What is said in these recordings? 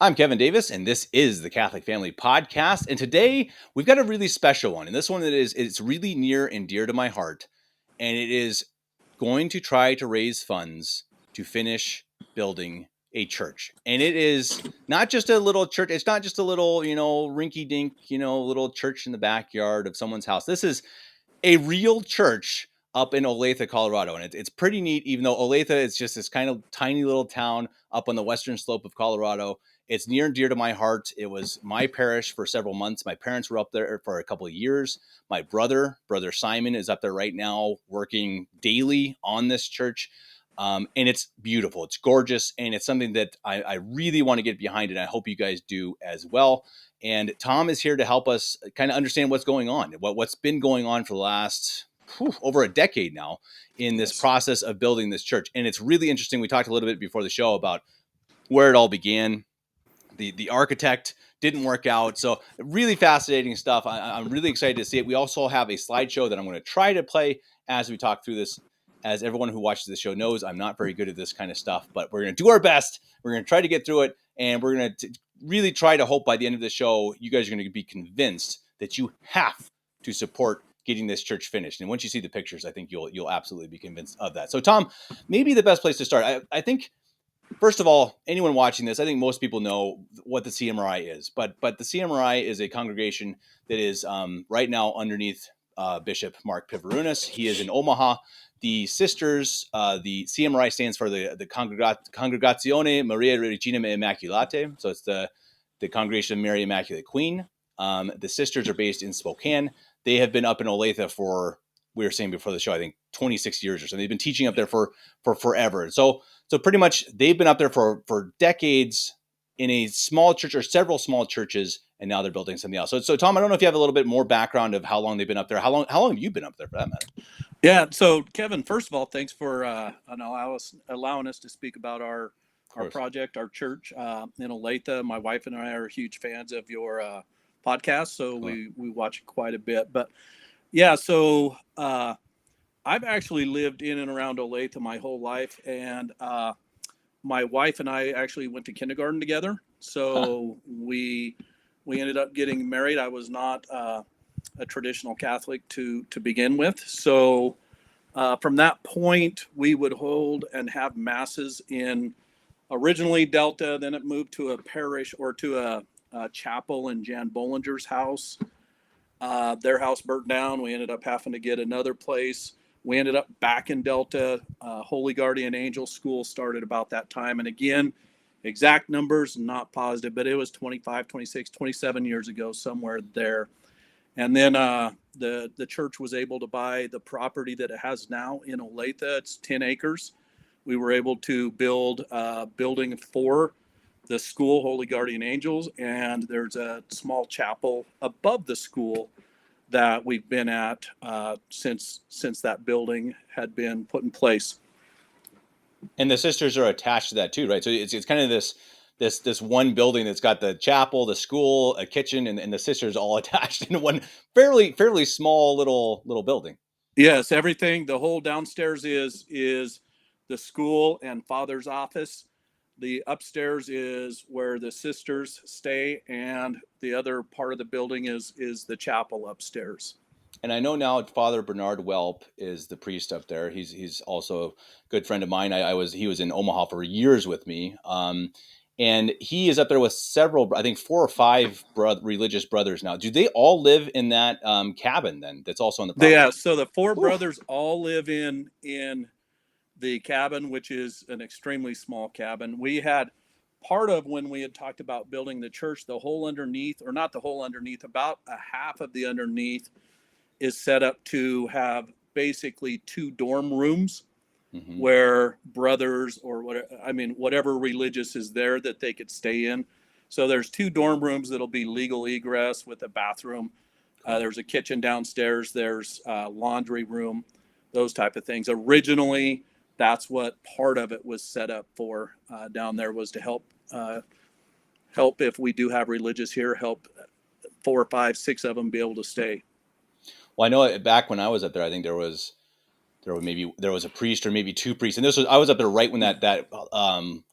I'm Kevin Davis, and this is the Catholic Family Podcast. And today we've got a really special one. And this one that is it's really near and dear to my heart. And it is going to try to raise funds to finish building a church. And it is not just a little church, it's not just a little, rinky dink, little church in the backyard of someone's house. This is a real church up in Olathe, Colorado. And it's pretty neat, even though Olathe is just this kind of tiny little town up on the western slope of Colorado. It's near and dear to my heart. It was my parish for several months. My parents were up there for a couple of years. My brother Simon, is up there right now working daily on this church. And it's beautiful. It's gorgeous. And it's something that I really want to get behind. And I hope you guys do as well. And Thom is here to help us kind of understand what's going on, what's been going on for the last over a decade now in this Yes. process of building this church. And it's really interesting. We talked a little bit before the show about where it all began. The architect didn't work out. So really fascinating stuff. I'm really excited to see it. We also have a slideshow that I'm going to try to play as we talk through this. As everyone who watches the show knows, I'm not very good at this kind of stuff, but we're going to do our best. We're going to try to get through it, and we're going to really try to hope by the end of the show, you guys are going to be convinced that you have to support getting this church finished. And once you see the pictures, I think you'll absolutely be convinced of that. So, Thom, maybe the best place to start. I think first of all, anyone watching this, I think most people know what the CMRI is, but the CMRI is a congregation that is right now underneath Bishop Mark Pivarunas. He is in Omaha. The sisters, the CMRI stands for the Congregazione Maria Regina Immaculate, so it's the Congregation of Mary Immaculate Queen. The sisters are based in Spokane. They have been up in Olathe for, we were saying before the show, I think 26 years or so. They've been teaching up there for forever. So pretty much they've been up there for decades in a small church or several small churches, and now they're building something else. So Thom, I don't know if you have a little bit more background of how long they've been up there. How long have you been up there for that matter? Yeah. So, Kevin, first of all, thanks for allowing us to speak about Of our course. project, our church in Olathe. My wife and I are huge fans of your podcast, so Cool. we watch it quite a bit. But yeah, so I've actually lived in and around Olathe my whole life, and my wife and I actually went to kindergarten together. So we ended up getting married. I was not a traditional Catholic to begin with. So from that point, we would hold and have masses in originally Delta. Then it moved to a parish or to a chapel in Jan Bollinger's house. Their house burnt down. We ended up having to get another place. We ended up back in Delta. Holy Guardian Angel School started about that time. And again, exact numbers, not positive, but it was 25, 26, 27 years ago, somewhere there. And then the church was able to buy the property that it has now in Olathe. It's 10 acres. We were able to build a building for the school, Holy Guardian Angels, and there's a small chapel above the school that we've been at since that building had been put in place. And the sisters are attached to that too, right? So it's kind of this one building that's got the chapel, the school, a kitchen, and the sisters all attached in one fairly small little building. Yes, everything. The whole downstairs is the school and father's office. The upstairs is where the sisters stay, and the other part of the building is the chapel upstairs. And I know now Father Bernard Welp is the priest up there. He's also a good friend of mine. He was in Omaha for years with me. And he is up there with several, I think 4 or 5 religious brothers now. Do they all live in that cabin then? That's also on the property. Yeah, so the four Whew. brothers all live in the cabin, which is an extremely small cabin. We had part of when we had talked about building the church, the whole underneath, or not the whole underneath, about a half of the underneath is set up to have basically 2 dorm rooms Mm-hmm. where brothers or whatever religious is there that they could stay in. So there's 2 dorm rooms that'll be legal egress with a bathroom. Cool. There's a kitchen downstairs. There's a laundry room, those type of things. Originally, that's what part of it was set up for down there, was to help if we do have religious here, help 4 or 5, 6 of them be able to stay. Well, I know back when I was up there, I think there was a priest or maybe two priests, and I was up there right when that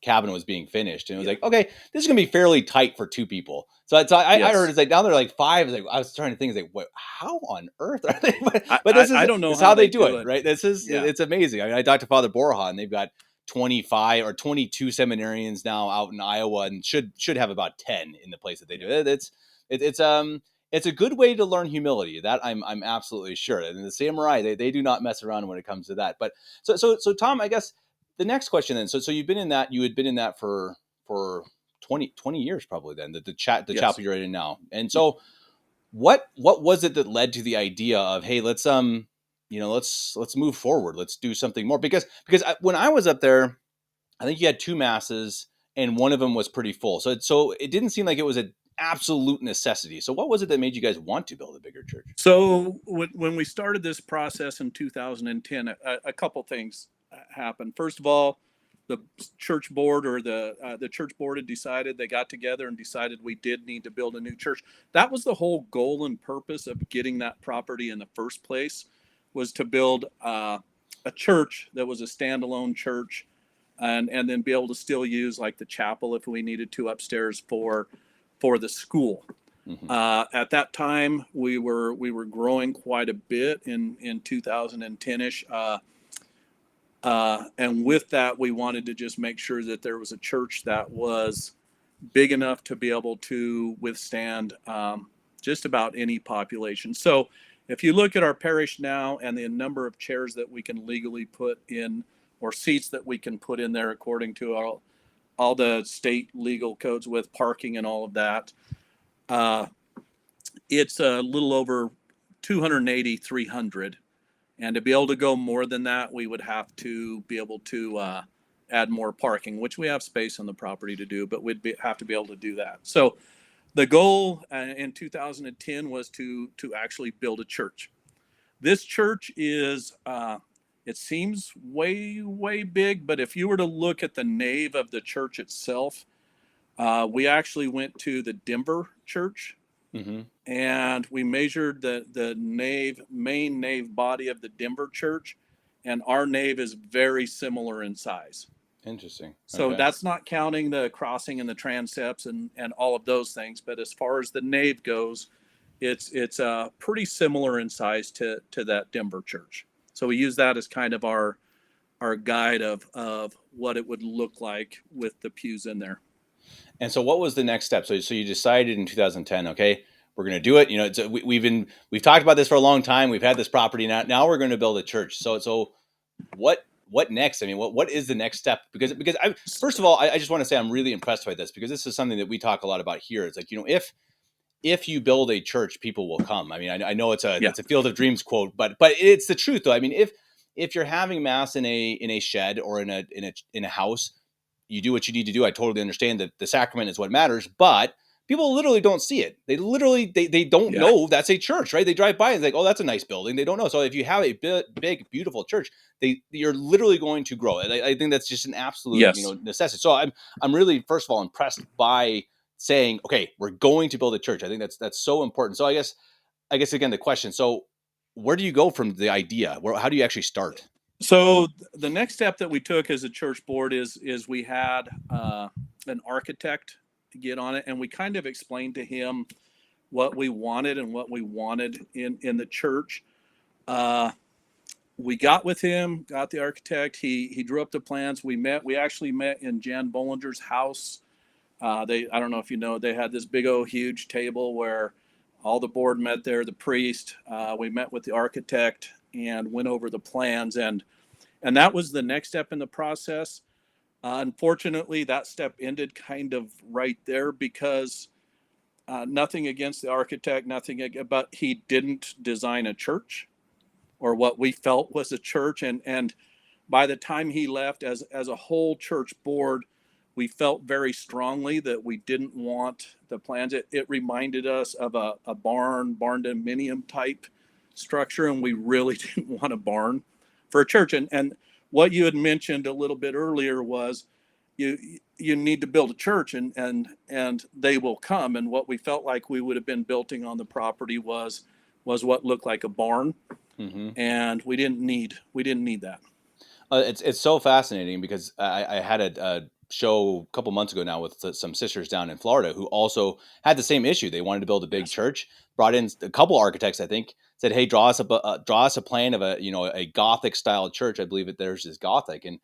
cabin was being finished, and it was Yeah. like, okay, this is gonna be fairly tight for two people. I heard Yes. it's like now they're like five. Like, I was trying to think, it's like, what? How on earth are they? But I, this is I don't know this how how they they do do it, it. right? Yeah. It's amazing. I mean, I talked to Father Borja, and they've got 25 or 22 seminarians now out in Iowa, and should have about 10 in the place that they do it. It's a good way to learn humility. That I'm absolutely sure. And the samurai, they do not mess around when it comes to that. But so Thom, I guess the next question then. So you've been in that. You had been in that for 20 years probably then. The Yes. chapel you're in now. And so what was it that led to the idea of, hey, let's move forward. Let's do something more, because when I was up there, I think you had two masses, and one of them was pretty full. So it didn't seem like it was an absolute necessity. So what was it that made you guys want to build a bigger church? So when we started this process in 2010, a couple things happened. First of all, the church board or the church board had decided, they got together and decided we did need to build a new church. That was the whole goal and purpose of getting that property in the first place, was to build a church that was a standalone church, and then be able to still use like the chapel if we needed to upstairs for the school. Mm-hmm. At that time, we were growing quite a bit in 2010ish, and with that, we wanted to just make sure that there was a church that was big enough to be able to withstand just about any population. So, if you look at our parish now and the number of chairs that we can legally put in, or seats that we can put in there according to all the state legal codes with parking and all of that, uh, it's a little over 280, 300. And to be able to go more than that, we would have to be able to add more parking, which we have space on the property to do, but have to be able to do that. So the goal in 2010 was to actually build a church. This church is, it seems way big, but if you were to look at the nave of the church itself, we actually went to the Denver church, Mm-hmm. and we measured the main nave body of the Denver church, and our nave is very similar in size. Interesting. So Okay. that's not counting the crossing and the transepts and all of those things. But as far as the nave goes, it's pretty similar in size to that Denver church. So we use that as kind of our guide of what it would look like with the pews in there. And so what was the next step? So you decided in 2010, okay, we're going to do it. We've talked about this for a long time. We've had this property now. Now we're going to build a church. So what next? I mean, what is the next step? Because first of all, I just want to say I'm really impressed by this, because this is something that we talk a lot about here. It's like, if you build a church, people will come. I mean, I know Yeah. it's a Field of Dreams quote, but it's the truth though. I mean, if you're having mass in a shed or in a house, you do what you need to do. I totally understand that the sacrament is what matters, but people literally don't see it. They don't Yeah. know that's a church, right? They drive by and like, oh, that's a nice building. They don't know. So if you have a big, beautiful church, you're literally going to grow. I think that's just an absolute, Yes. necessity. So I'm really, first of all, impressed by saying, okay, we're going to build a church. I think that's so important. So I guess again, the question. So where do you go from the idea? How do you actually start? So the next step that we took as a church board is we had an architect to get on it, and we kind of explained to him what we wanted and what we wanted in the church. Uh, we got with him, got the architect. He drew up the plans. We actually met in Jan Bollinger's house. I don't know if you know, they had this big old huge table where all the board met there. The priest. We met with the architect and went over the plans, and that was the next step in the process. Unfortunately, that step ended kind of right there because nothing against the architect, but he didn't design a church or what we felt was a church. And by the time he left, as a whole church board, we felt very strongly that we didn't want the plans. It reminded us of a barn dominium type structure, and we really didn't want a barn for a church. And what you had mentioned a little bit earlier was you need to build a church, and they will come. And what we felt like we would have been building on the property was what looked like a barn. Hmm. and we didn't need that. It's so fascinating because I had a show a couple months ago now with some sisters down in Florida who also had the same issue. They wanted to build a big Yes. church, brought in a couple architects, I think, said, "Hey, draw us a plan of a Gothic style church." I believe that theirs is Gothic, and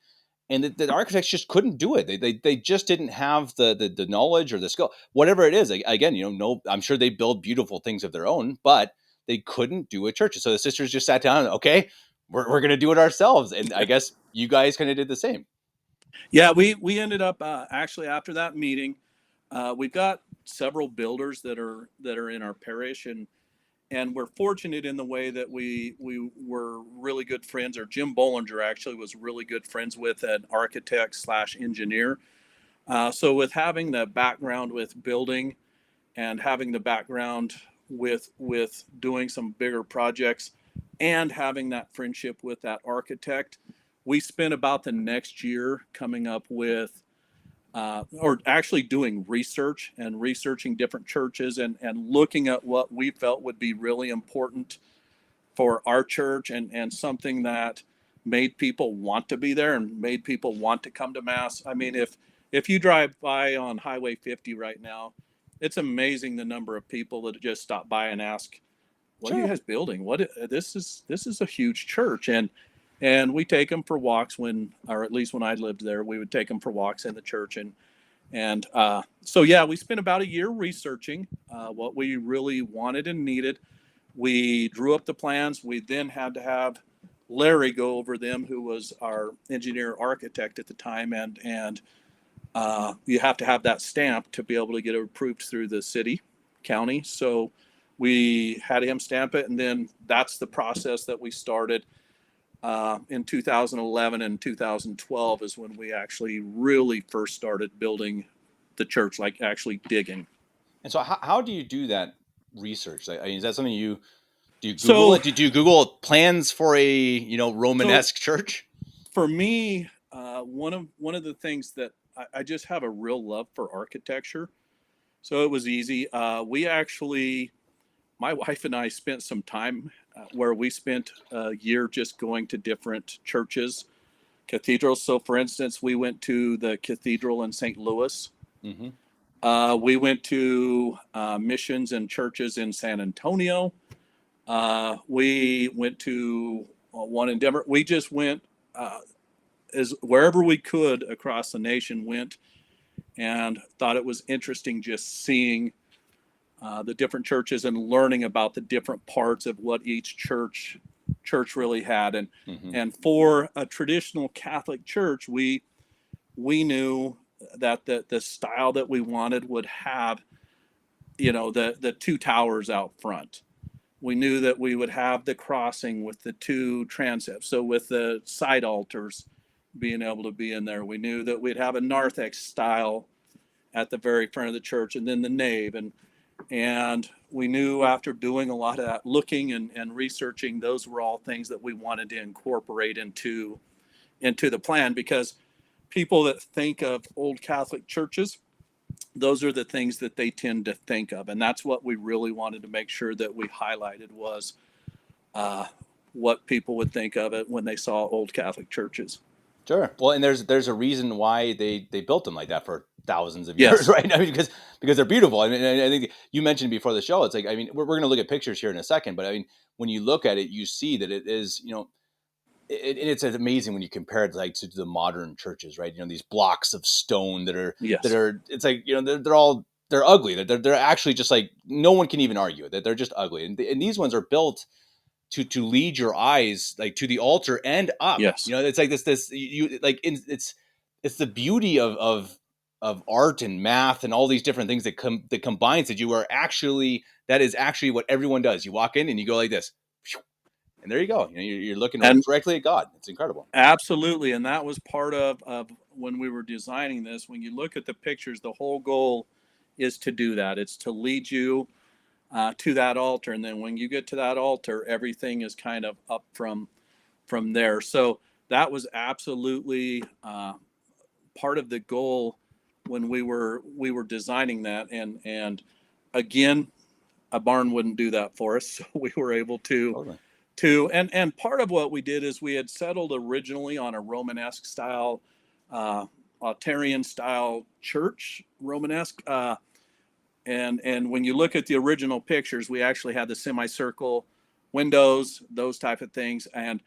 the architects just couldn't do it. They just didn't have the knowledge or the skill, whatever it is. Again, no, I'm sure they build beautiful things of their own, but they couldn't do a church. So the sisters just sat down. Okay, we're gonna do it ourselves, and I guess you guys kind of did the same. Yeah, we ended up actually after that meeting, we've got several builders that are in our parish, and we're fortunate in the way that we were really good friends. Or Jim Bollinger actually was really good friends with an architect slash engineer. So with having the background with building and having the background with doing some bigger projects and having that friendship with that architect, we spent about the next year coming up with or actually doing research and researching different churches and looking at what we felt would be really important for our church and something that made people want to be there and made people want to come to mass. I mean, if you drive by on Highway 50 right now, it's amazing the number of people that just stop by and ask, "What are you Sure. guys building? What this is a huge church." And we take them for walks when, or at least when I lived there, we would take them for walks in the church. And so yeah, we spent about a year researching what we really wanted and needed. We drew up the plans. We then had to have Larry go over them, who was our engineer architect at the time, and you have to have that stamp to be able to get it approved through the city, county. So we had him stamp it, and then that's the process that we started in 2011 and 2012 is when we actually really first started building the church, like actually digging. And so, how do you do that research? I mean, is that something do you Google So, it? Do you Google plans for a so Romanesque church? for me, one of the things that I just have a real love for architecture. So it was easy. We actually, my wife and I spent some time where we spent a year just going to different churches, cathedrals. So, for instance, we went to the cathedral in St. Louis. Hmm. We went to missions and churches in San Antonio. We went to one in Denver. We just went as wherever we could across the nation, went and thought it was interesting just seeing the different churches and learning about the different parts of what each church really had. and Hmm. and for a traditional Catholic church, we knew that the style that we wanted would have, the two towers out front. We knew that we would have the crossing with the two transepts, so with the side altars being able to be in there. We knew that we'd have a narthex style at the very front of the church, and then the nave. And we knew after doing a lot of that looking and researching, those were all things that we wanted to incorporate into the plan, because people that think of old Catholic churches, those are the things that they tend to think of, and that's what we really wanted to make sure that we highlighted was uh, what people would think of it when they saw old Catholic churches. Sure. Well, and there's a reason why they built them like that for thousands of years, Yes. right? I mean, because they're beautiful. I mean, I think you mentioned before the show. It's like, I mean, we're going to look at pictures here in a second, but I mean, when you look at it, you see that it is, it's amazing when you compare it like to the modern churches, right? These blocks of stone that Yes. are. It's like they're ugly. They're actually just like no one can even argue that they're just ugly. And these ones are built to lead your eyes like to the altar and up. Yes. It's like this it's the beauty of art and math and all these different things that combines that you are actually that is actually what everyone does. You walk in and you go like this, and there you go. You're looking right And directly at God. It's incredible. absolutely. And that was part of when we were designing this. When you look at the pictures, the whole goal is to do that. It's to lead you to that altar. And then when you get to that altar, everything is kind of up from there. So that was absolutely part of the goal when we were designing that. And again, a barn wouldn't do that for us. So we were able to Totally. And part of what we did is we had settled originally on a Romanesque style, Altarian style church, Romanesque. And when you look at the original pictures, we actually had the semicircle windows, those type of things. And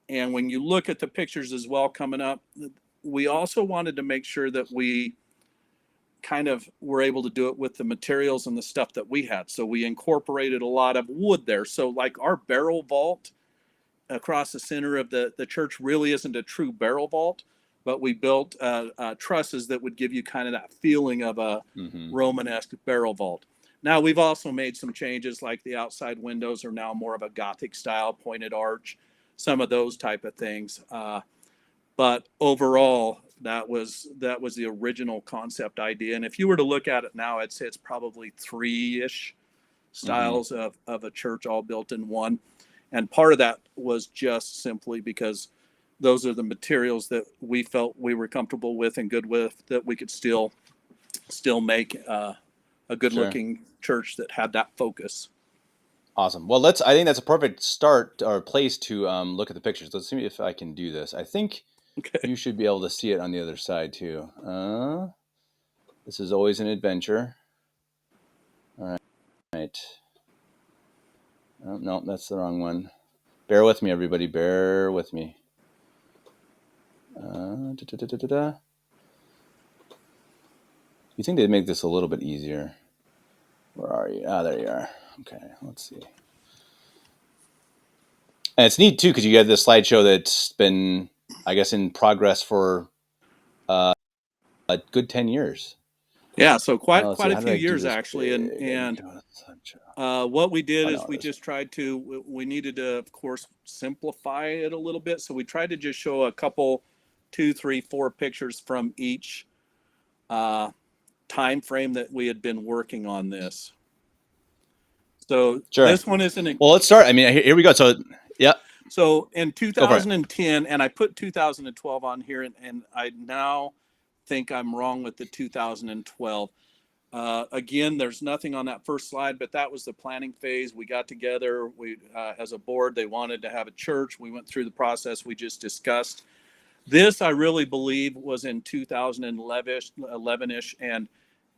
when you look at the pictures as well coming up, we also wanted to make sure that we kind of were able to do it with the materials and the stuff that we had. So we incorporated a lot of wood there. So like our barrel vault across the center of the church really isn't a true barrel vault, but we built trusses that would give you kind of that feeling of a Mm-hmm. Romanesque barrel vault. Now we've also made some changes, like the outside windows are now more of a Gothic style, pointed arch, some of those type of things. But overall, that was the original concept idea. And if you were to look at it now, I'd say it's probably three-ish Mm-hmm. styles of a church all built in one. And part of that was just simply because those are the materials that we felt we were comfortable with and good with, that we could still make a good Sure. looking church that had that focus. Awesome. Well, I think that's a perfect start or place to look at the pictures. Let's see if I can do this. I think Okay. you should be able to see it on the other side too. This is always an adventure. All right. Oh, no, that's the wrong one. Bear with me, everybody. Bear with me. Da, da, da, da, da. You think they'd make this a little bit easier? Where are you? Ah, there you are. Okay, let's see. And it's neat too because you have this slideshow that's been, I guess, in progress for a good 10 years. Yeah, so Let's quite see. a How did few I do years this actually, and big? and what we did Oh is no, we this just tried to, we needed to, of course, simplify it a little bit. So we tried to just show a couple, two, three, four pictures from each uh, time frame that we had been working on this. So sure. this one isn't. Well, let's start. I mean, here we go. So, yeah, So in go for it. 2010, and I put 2012 on here, and I now think I'm wrong with the 2012. Again, there's nothing on that first slide, but that was the planning phase. We got together. We, as a board, they wanted to have a church. We went through the process we just discussed. This, I really believe, was in 2011-ish,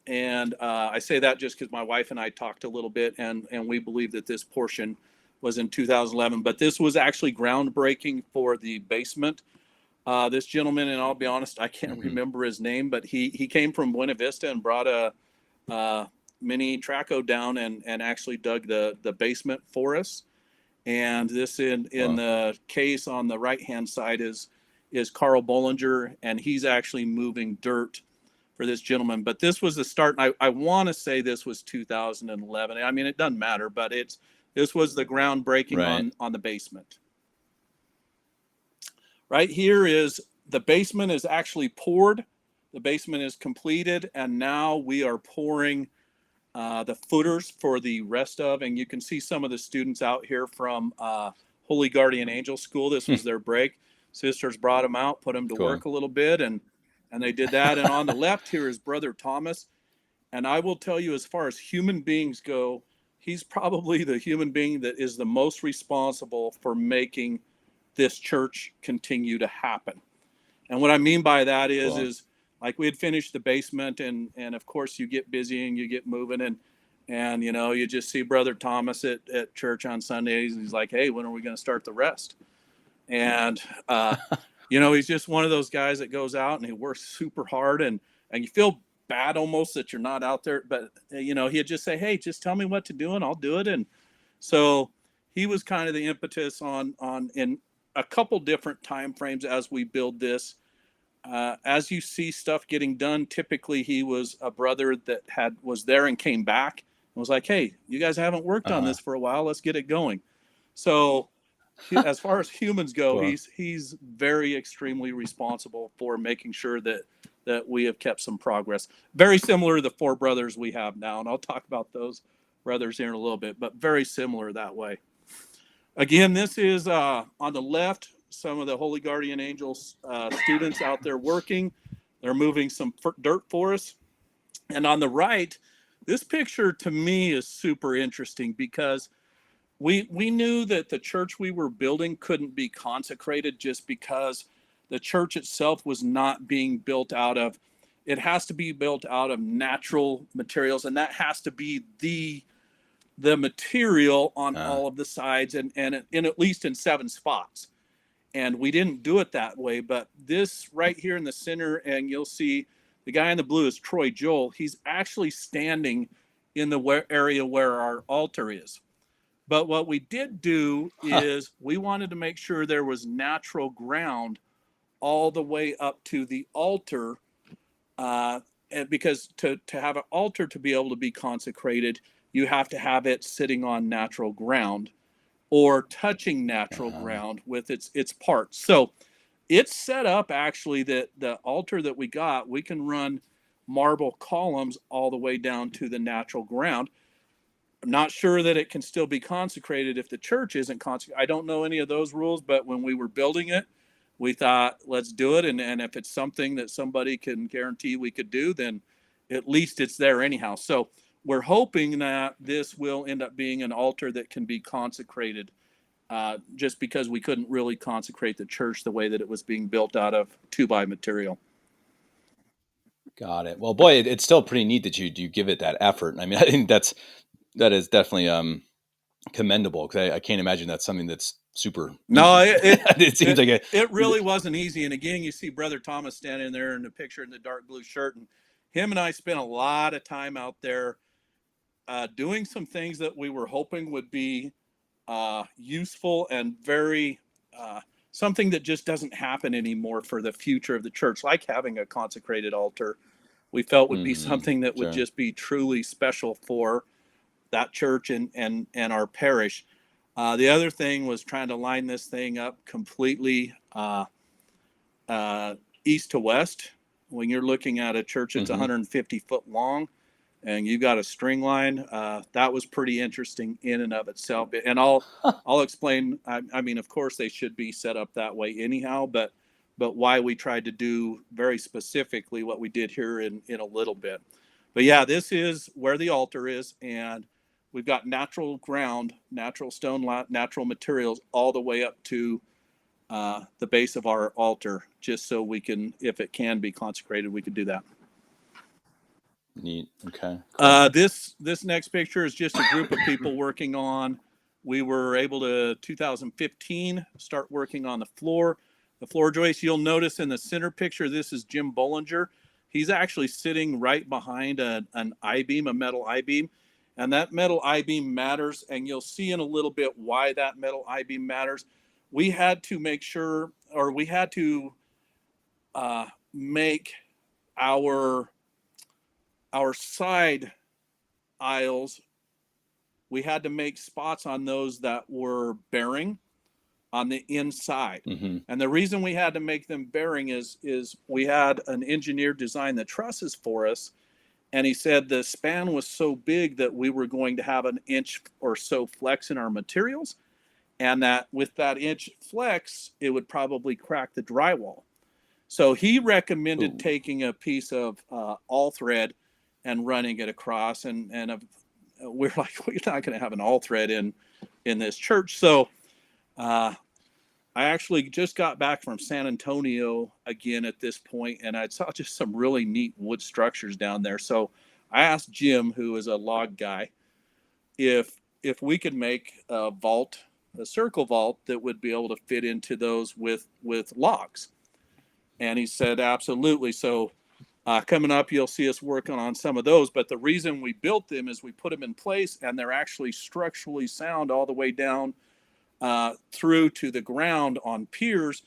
and I say that just because my wife and I talked a little bit, and we believe that this portion was in 2011. But this was actually groundbreaking for the basement. This gentleman, and I'll be honest, I can't Mm-hmm. remember his name, but he came from Buena Vista and brought a mini traco down and actually dug the basement for us. And this in Well, the case on the right hand side is Carl Bollinger, and he's actually moving dirt for this gentleman. But this was the start. I want to say this was 2011. I mean, it doesn't matter, but this was the groundbreaking right. on the basement. Right here is the basement is actually poured. The basement is completed, and now we are pouring the footers for the rest of. And you can see some of the students out here from Holy Guardian Angel School. This was their break. Sisters brought them out, put them to Cool. work a little bit, and they did that. And on the left here is Brother Thomas. And I will tell you, as far as human beings go, he's probably the human being that is the most responsible for making this church continue to happen. And what I mean by that Cool. is like we had finished the basement, and of course you get busy and you get moving, and you know, you just see Brother Thomas at church on Sundays, and he's like, hey, when are we going to start the rest? And you know, he's just one of those guys that goes out and he works super hard, and you feel bad almost that you're not out there, but you know, he'd just say, hey, just tell me what to do and I'll do it. And so he was kind of the impetus on in a couple different time frames as we build this. As you see stuff getting done, typically he was a brother that was there and came back and was like, hey, you guys haven't worked on Uh-huh. this for a while, let's get it going. So as far as humans go, Cool. he's very extremely responsible for making sure that we have kept some progress. Very similar to the four brothers we have now, and I'll talk about those brothers here in a little bit, but very similar that way. Again, this is on the left, some of the Holy Guardian Angels students out there working. They're moving some dirt for us. And on the right, this picture to me is super interesting because we knew that the church we were building couldn't be consecrated just because the church itself was not being built out of, it has to be built out of natural materials, and that has to be the material on Uh, all of the sides, and in at least in 7 spots. And we didn't do it that way, but this right here in the center, and you'll see the guy in the blue is Troy Joel. He's actually standing in the area where our altar is. But what we did do huh. is we wanted to make sure there was natural ground all the way up to the altar, and because to have an altar to be able to be consecrated, you have to have it sitting on natural ground or touching natural Uh, ground with its parts. So it's set up actually that the altar that we got, we can run marble columns all the way down to the natural ground. I'm not sure that it can still be consecrated if the church isn't consecrated. I don't know any of those rules, but when we were building it, we thought, let's do it. And if it's something that somebody can guarantee we could do, then at least it's there anyhow. So we're hoping that this will end up being an altar that can be consecrated, just because we couldn't really consecrate the church the way that it was being built out of 2 by material. got it. Well, boy, it's still pretty neat that you give it that effort. I mean, I think that is definitely commendable, because I can't imagine that's something that's super No, easy. it it It seems it, like a it really wasn't easy. And again, you see Brother Thomas standing there in the picture in the dark blue shirt, and him and I spent a lot of time out there, doing some things that we were hoping would be useful and very, something that just doesn't happen anymore for the future of the church, like having a consecrated altar. We felt would be something that would sure. just be truly special for that church and our parish. The other thing was trying to line this thing up completely, uh, east to west. When you're looking at a church that's Hmm. 150 foot long and you got a string line, that was pretty interesting in and of itself. And I'll explain. I mean, of course, they should be set up that way anyhow, but why we tried to do very specifically what we did here in a little bit. But yeah, this is where the altar is, and we've got natural ground, natural stone, natural materials all the way up to, the base of our altar, just so we can, if it can be consecrated, we could do that. Neat. Okay. Cool. This next picture is just a group of people working on. We were able to 2015 start working on the floor joist. You'll notice in the center picture, this is Jim Bollinger. He's actually sitting right behind an I-beam, a metal I-beam, and that metal I-beam matters. And you'll see in a little bit why that metal I-beam matters. We had to make sure, or we had to, make our side aisles, we had to make spots on those that were bearing on the inside. Hmm. And the reason we had to make them bearing is we had an engineer design the trusses for us, and he said the span was so big that we were going to have an inch or so flex in our materials, and that with that inch flex, it would probably crack the drywall. So he recommended Ooh. taking a piece of, all thread and running it across, and we're like, we're not going to have an all thread in this church. So, uh, I actually just got back from San Antonio again at this point, and I saw just some really neat wood structures down there. So I asked Jim, who is a log guy, if we could make a vault, a circle vault that would be able to fit into those with logs. And he said, absolutely. So, coming up, you'll see us working on some of those. But the reason we built them is we put them in place, and they're actually structurally sound all the way down, through to the ground on piers,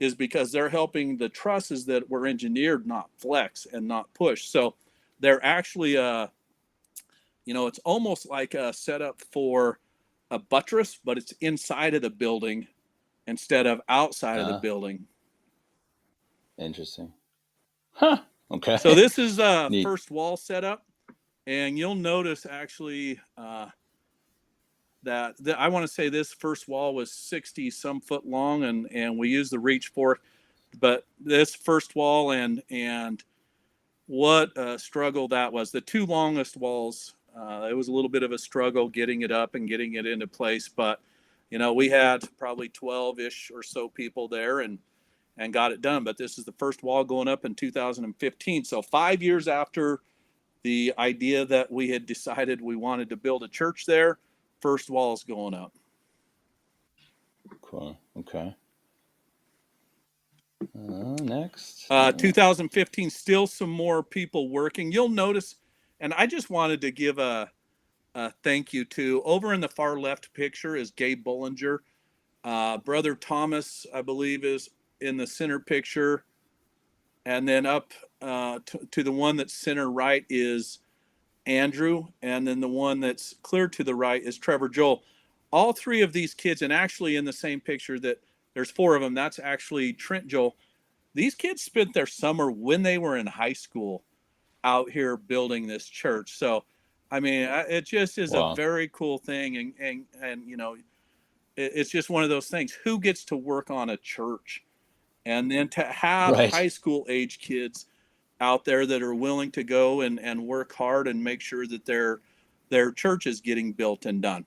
is because they're helping the trusses that were engineered not flex and not push. So they're actually, it's almost like a setup for a buttress, but it's inside of the building instead of outside of the Uh, building. Interesting. Huh. So Okay. this is a Neat. first wall setup, and you'll notice actually, that I want to say this first wall was 60 some foot long, and we used the reach fork, but this first wall, and what a struggle that was. The 2 longest walls, It was a little bit of a struggle getting it up and getting it into place, but we had probably 12-ish or so people there and got it done. But this is the first wall going up in 2015. So 5 years after the idea that we had decided we wanted to build a church there, first wall is going up. Cool. Okay. Next. 2015, still some more people working. You'll notice, and I just wanted to give a thank you to, over in the far left picture is Gabe Bollinger. Brother Thomas, I believe, is in the center picture. And then up to the one that's center right is Andrew. And then the one that's clear to the right is Trevor Joel. All three of these kids, and actually in the same picture that there's four of them, that's actually Trent Joel. These kids spent their summer when they were in high school out here building this church. So, I mean, it just is a very cool thing. And it's just one of those things. Who gets to work on a church? And then to have high school age kids out there that are willing to go and work hard and make sure that their church is getting built and done.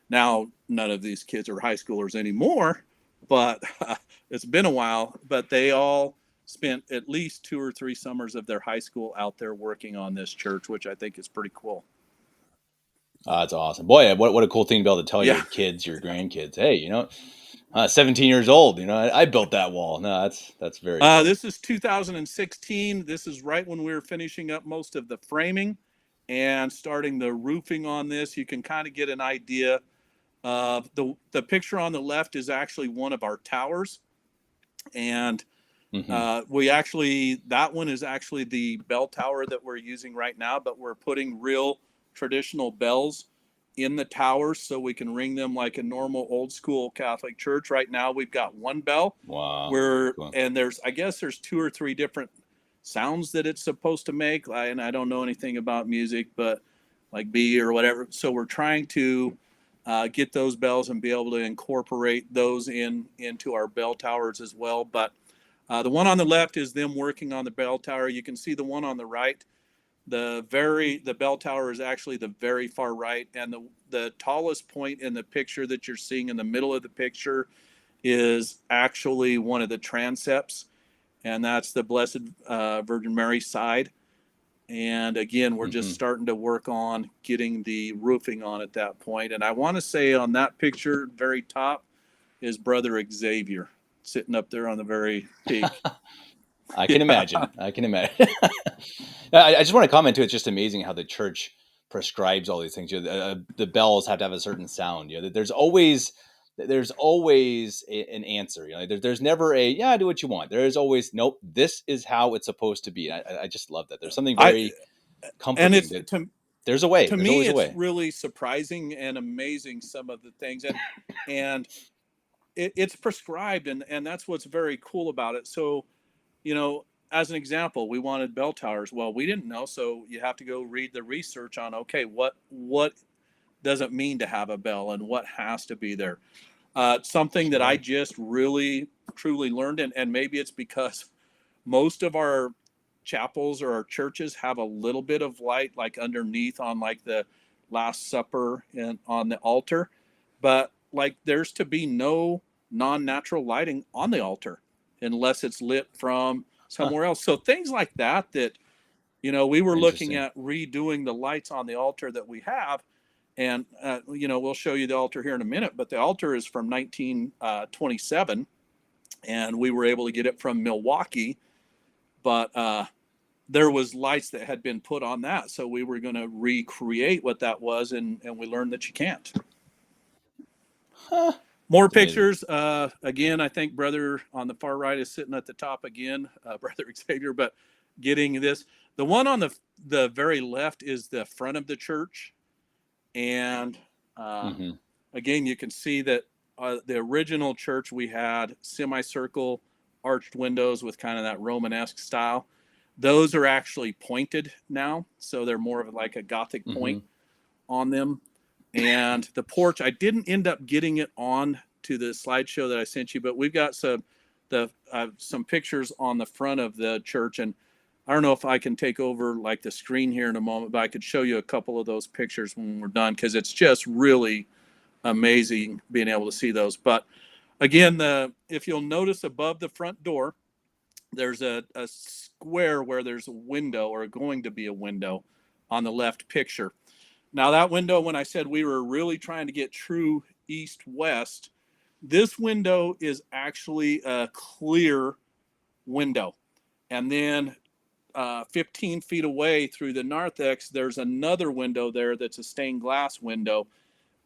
Now, none of these kids are high schoolers anymore, but it's been a while. But they all spent at least 2 or 3 summers of their high school out there working on this church, which I think is pretty cool. That's awesome. Boy, what a cool thing to be able to tell your kids, your grandkids, hey, 17 years old, I built that wall. No, that's very cool. This is 2016. This is right when we were finishing up most of the framing and starting the roofing on this. You can kind of get an idea of the picture on the left is actually one of our towers. And that one is actually the bell tower that we're using right now, but we're putting real traditional bells in the towers so we can ring them like a normal old school Catholic church. Right now we've got one bell. Wow. Cool. And there's 2 or 3 different sounds that it's supposed to make. And I don't know anything about music, but like B or whatever. So we're trying to get those bells and be able to incorporate those into our bell towers as well. But the one on the left is them working on the bell tower. You can see the one on the right. The bell tower is actually the very far right, and the tallest point in the picture that you're seeing in the middle of the picture is actually one of the transepts, and that's the Blessed Virgin Mary side. And again, we're just starting to work on getting the roofing on at that point. And I want to say on that picture, very top, is Brother Xavier sitting up there on the very peak. I can imagine. I just want to comment too. It's just amazing how the church prescribes all these things. The bells have to have a certain sound. There's always an answer. There's never a do what you want. There is always nope. This is how it's supposed to be. I just love that. There's something very comforting. And there's a way. To me, it's really surprising and amazing some of the things, and it's prescribed, and that's what's very cool about it. So, as an example, we wanted bell towers. Well, we didn't know, so you have to go read the research on, okay, what does it mean to have a bell and what has to be there? Something that I just really, truly learned, and maybe it's because most of our chapels or our churches have a little bit of light, like underneath on like the Last Supper and on the altar, but like there's to be no non-natural lighting on the altar unless it's lit from somewhere else. So things like that, we were looking at redoing the lights on the altar that we have. And, we'll show you the altar here in a minute, but the altar is from 1927 and we were able to get it from Milwaukee, but there was lights that had been put on that. So we were going to recreate what that was. And we learned that you can't. More pictures. Again, I think brother on the far right is sitting at the top again, Brother Xavier, but getting this. The one on the very left is the front of the church. And again, you can see that the original church, we had semicircle arched windows with kind of that Romanesque style. Those are actually pointed now. So they're more of like a Gothic point on them. And the porch, I didn't end up getting it on to the slideshow that I sent you, but we've got some pictures on the front of the church. And I don't know if I can take over like the screen here in a moment, but I could show you a couple of those pictures when we're done, because it's just really amazing being able to see those. But again, if you'll notice above the front door, there's a square where there's a window, or going to be a window on the left picture. Now, that window, when I said we were really trying to get true east-west, this window is actually a clear window. And then 15 feet away through the narthex, there's another window there that's a stained glass window.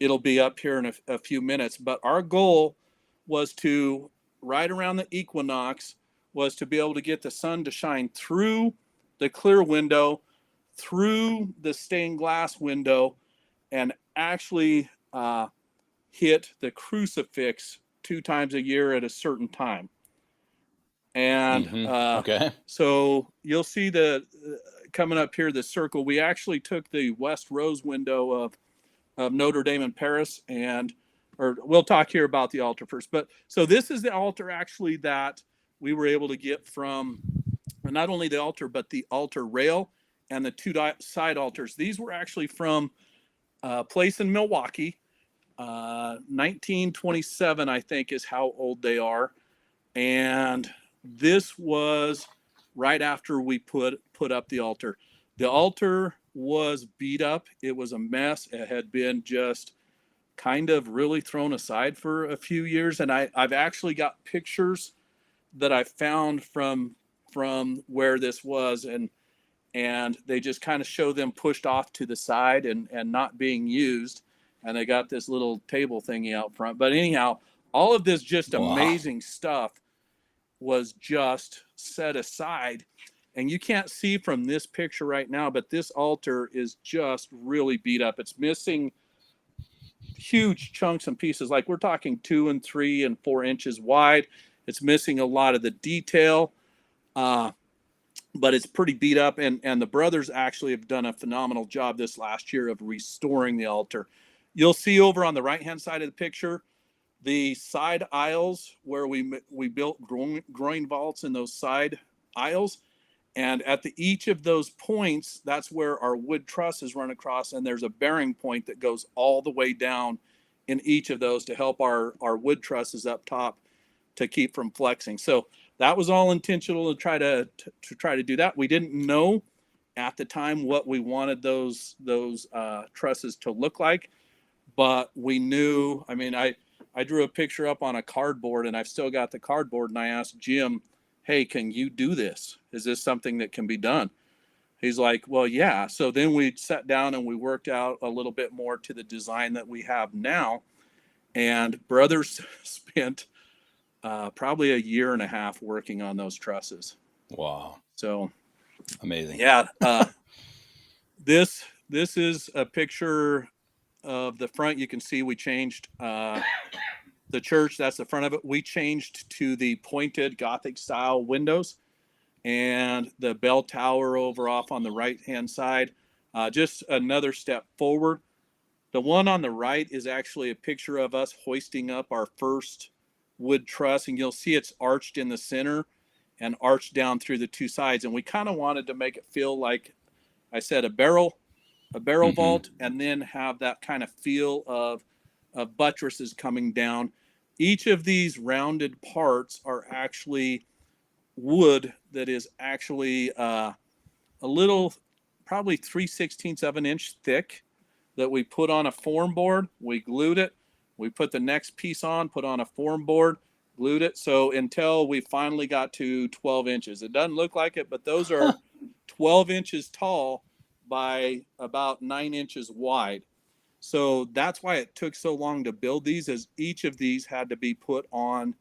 It'll be up here in a few minutes. But our goal was to, right around the equinox, was to be able to get the sun to shine through the clear window, through the stained glass window, and actually hit the crucifix 2 times a year at a certain time. And Okay. so you'll see the coming up here, the circle. We actually took the west rose window of Notre Dame in Paris, and or we'll talk here about the altar first. But so this is the altar actually that we were able to get from not only the altar, but the altar rail and the two side altars. These were actually from a place in Milwaukee. 1927, I think, is how old they are. And this was right after we put up the altar. The altar was beat up. It was a mess. It had been just kind of really thrown aside for a few years. And I've actually got pictures that I found from where this was, and they just kind of show them pushed off to the side and not being used. And they got this little table thingy out front. But anyhow, all of this just Wow. amazing stuff was just set aside. And you can't see from this picture right now, but this altar is just really beat up. It's missing huge chunks and pieces. Like, we're talking 2 and 3 and 4 inches wide. It's missing a lot of the detail. But it's pretty beat up, and the brothers actually have done a phenomenal job this last year of restoring the altar. You'll see over on the right-hand side of the picture, the side aisles where we built groin vaults in those side aisles, and at each of those points, that's where our wood trusses run across, and there's a bearing point that goes all the way down in each of those to help our wood trusses up top to keep from flexing. So that was all intentional to try to do that. We didn't know at the time what we wanted those trusses to look like, but we knew. I mean, I drew a picture up on a cardboard, and I've still got the cardboard. And I asked Jim, "Hey, can you do this? Is this something that can be done?" He's like, "Well, yeah." So then we sat down and we worked out a little bit more to the design that we have now. And brothers spent probably a year and a half working on those trusses. Wow. So Amazing. yeah, this is a picture of the front. You can see we changed the church. That's the front of it. We changed to the pointed Gothic style windows, and the bell tower over off on the right hand side. Just another step forward. The one on the right is actually a picture of us hoisting up our first wood truss, and you'll see it's arched in the center and arched down through the two sides. And we kind of wanted to make it feel like, I said, a barrel vault, and then have that kind of feel of buttresses coming down. Each of these rounded parts are actually wood that is actually a little, probably 3/16 of an inch thick, that we put on a form board. We glued it. We put the next piece on, put on a form board, glued it. So until we finally got to 12 inches. It doesn't look like it, but those are 12 inches tall by about 9 inches wide. So that's why it took so long to build these, as each of these had to be put on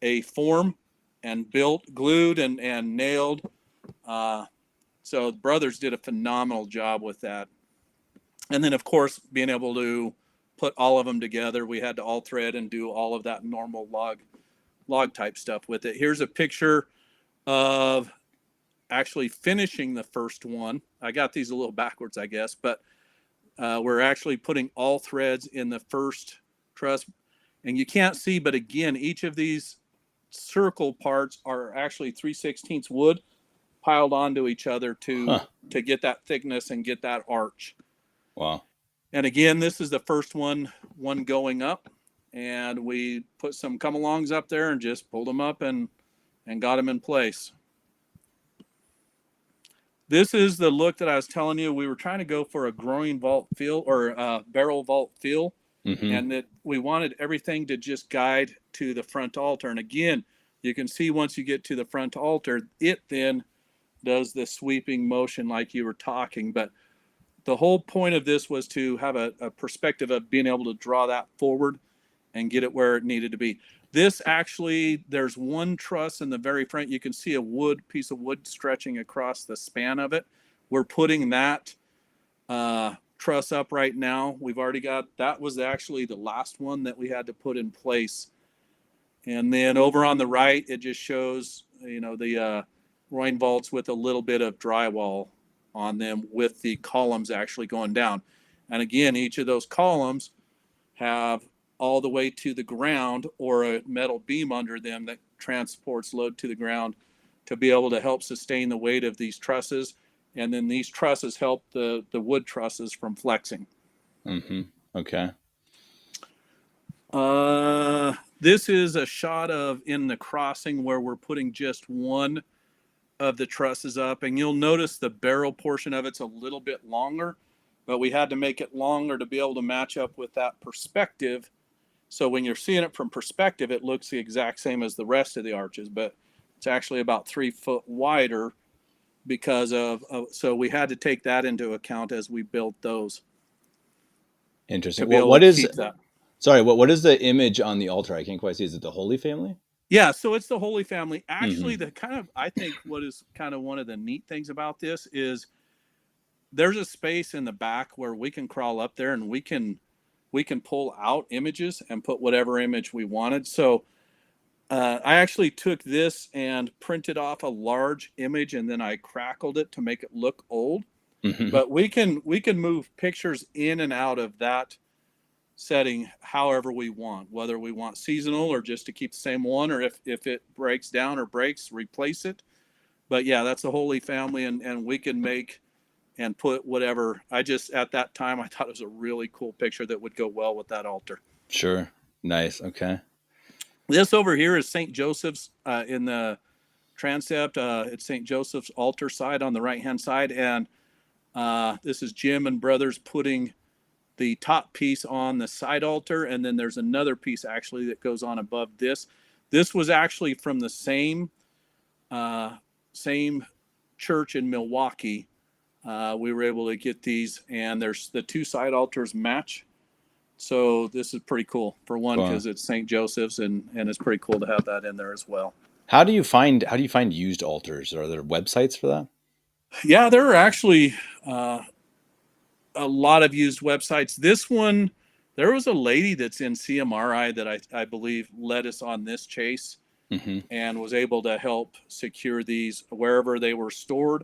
a form and built, glued, and nailed. So the brothers did a phenomenal job with that. And then, of course, being able to put all of them together, we had to all thread and do all of that normal log type stuff with it. Here's a picture of actually finishing the first one. I got these a little backwards, I guess, but we're actually putting all threads in the first truss. And you can't see, but again, each of these circle parts are actually 3/16 wood, piled onto each other to Huh. get that thickness and get that arch. Wow. And again, this is the first one going up, and we put some come-alongs up there and just pulled them up and got them in place. This is the look that I was telling you. We were trying to go for a groin vault feel, or a barrel vault feel, Mm-hmm. and that we wanted everything to just guide to the front altar. And again, you can see once you get to the front altar, it then does the sweeping motion like you were talking. But the whole point of this was to have a perspective of being able to draw that forward and get it where it needed to be. This actually, there's one truss in the very front. You can see a piece of wood stretching across the span of it. We're putting that truss up right now. We've already got, that was actually the last one that we had to put in place. And then over on the right, it just shows, the groin vaults with a little bit of drywall on them with the columns actually going down. And again, each of those columns have all the way to the ground or a metal beam under them that transports load to the ground to be able to help sustain the weight of these trusses. And then these trusses help the wood trusses from flexing. Mm-hmm. Okay. This is a shot of in the crossing where we're putting just one of the trusses up, and you'll notice the barrel portion of it's a little bit longer, but we had to make it longer to be able to match up with that perspective. So when you're seeing it from perspective, it looks the exact same as the rest of the arches, but it's actually about 3 foot wider because so we had to take that into account as we built those Interesting. to be able What to is? keep that. Sorry. What is the image on the altar? I can't quite see. Is it the Holy Family? Yeah, so it's the Holy Family. Actually, Mm-hmm. the kind of, I think what is kind of one of the neat things about this is there's a space in the back where we can crawl up there and we can pull out images and put whatever image we wanted. So I actually took this and printed off a large image and then I crackled it to make it look old. Mm-hmm. But we can move pictures in and out of that setting however we want, whether we want seasonal or just to keep the same one, or if it breaks down or breaks, replace it. But yeah, that's the Holy Family, and we can make and put whatever. I just, at that time, I thought it was a really cool picture that would go well with that altar. Sure. Nice. Okay. This over here is St. Joseph's in the transept. It's St. Joseph's altar side on the right hand side, and this is Jim and brothers putting the top piece on the side altar, and then there's another piece actually that goes on above this. This was actually from the same church in Milwaukee. We were able to get these, and there's the 2 side altars match. So this is pretty cool for one Cool. because it's St. Joseph's, and it's pretty cool to have that in there as well. How do you find used altars? Are there websites for that? Yeah, there are actually a lot of used websites. This one, there was a lady that's in CMRI that I believe led us on this chase Mm-hmm. and was able to help secure these wherever they were stored.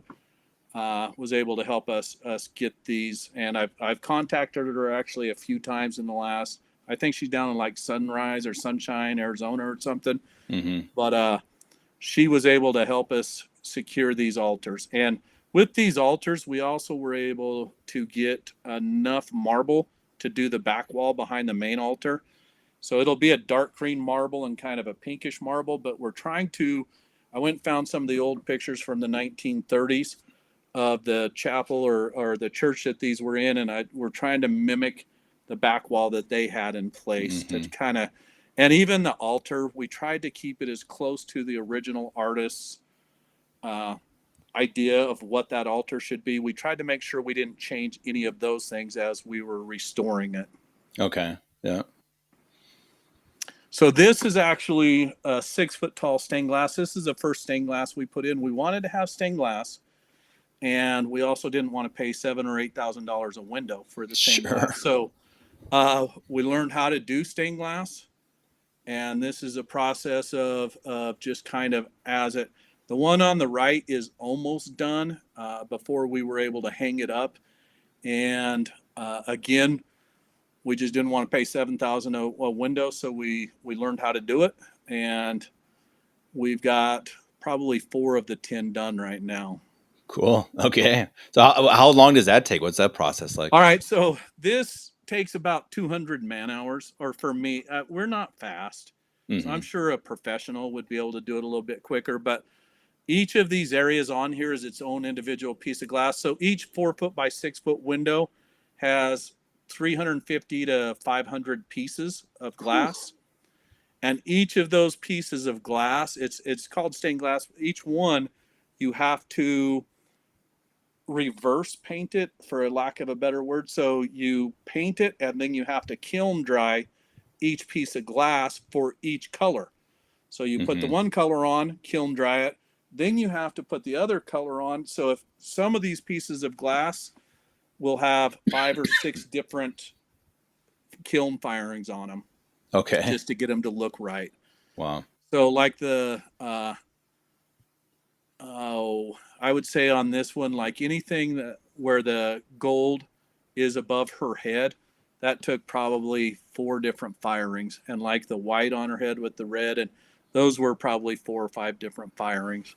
Was able to help us get these, and I've contacted her actually a few times in the last. I think she's down in like Sunrise or Sunshine, Arizona, or something. Mm-hmm. But she was able to help us secure these altars, and with these altars, we also were able to get enough marble to do the back wall behind the main altar. So it'll be a dark green marble and kind of a pinkish marble, but we're trying to. I went and found some of the old pictures from the 1930s of the chapel or the church that these were in, and we're trying to mimic the back wall that they had in place to Mm-hmm. kind of, and even the altar, we tried to keep it as close to the original artist's uh, idea of what that altar should be. We tried to make sure we didn't change any of those things as we were restoring it. Okay. Yeah. So this is actually a 6 foot tall stained glass. This is the first stained glass we put in. We wanted to have stained glass, and we also didn't want to pay $7,000 or $8,000 a window for the stained Sure. glass. So we learned how to do stained glass, and this is a process of just kind of as it. The one on the right is almost done before we were able to hang it up, and again, we just didn't want to pay $7,000 a window, so we learned how to do it, and we've got probably 4 of the 10 done right now. Cool. Okay. So how long does that take? What's that process like? All right, so this takes about 200 man hours, or for me, we're not fast. So I'm Hmm. sure a professional would be able to do it a little bit quicker, but each of these areas on here is its own individual piece of glass. So each 4 foot by 6 foot window has 350 to 500 pieces of Whew. glass. And each of those pieces of glass, it's called stained glass. Each one, you have to reverse paint it, for a lack of a better word. So you paint it and then you have to kiln dry each piece of glass for each color. So you put the Hmm. one color on, kiln dry it, then you have to put the other color on. So if some of these pieces of glass will have 5 or 6 different kiln firings on them Okay. just to get them to look right. Wow. So like I would say on this one, like anything that where the gold is above her head, that took probably 4 different firings, and like the white on her head with the red, and those were probably 4 or 5 different firings.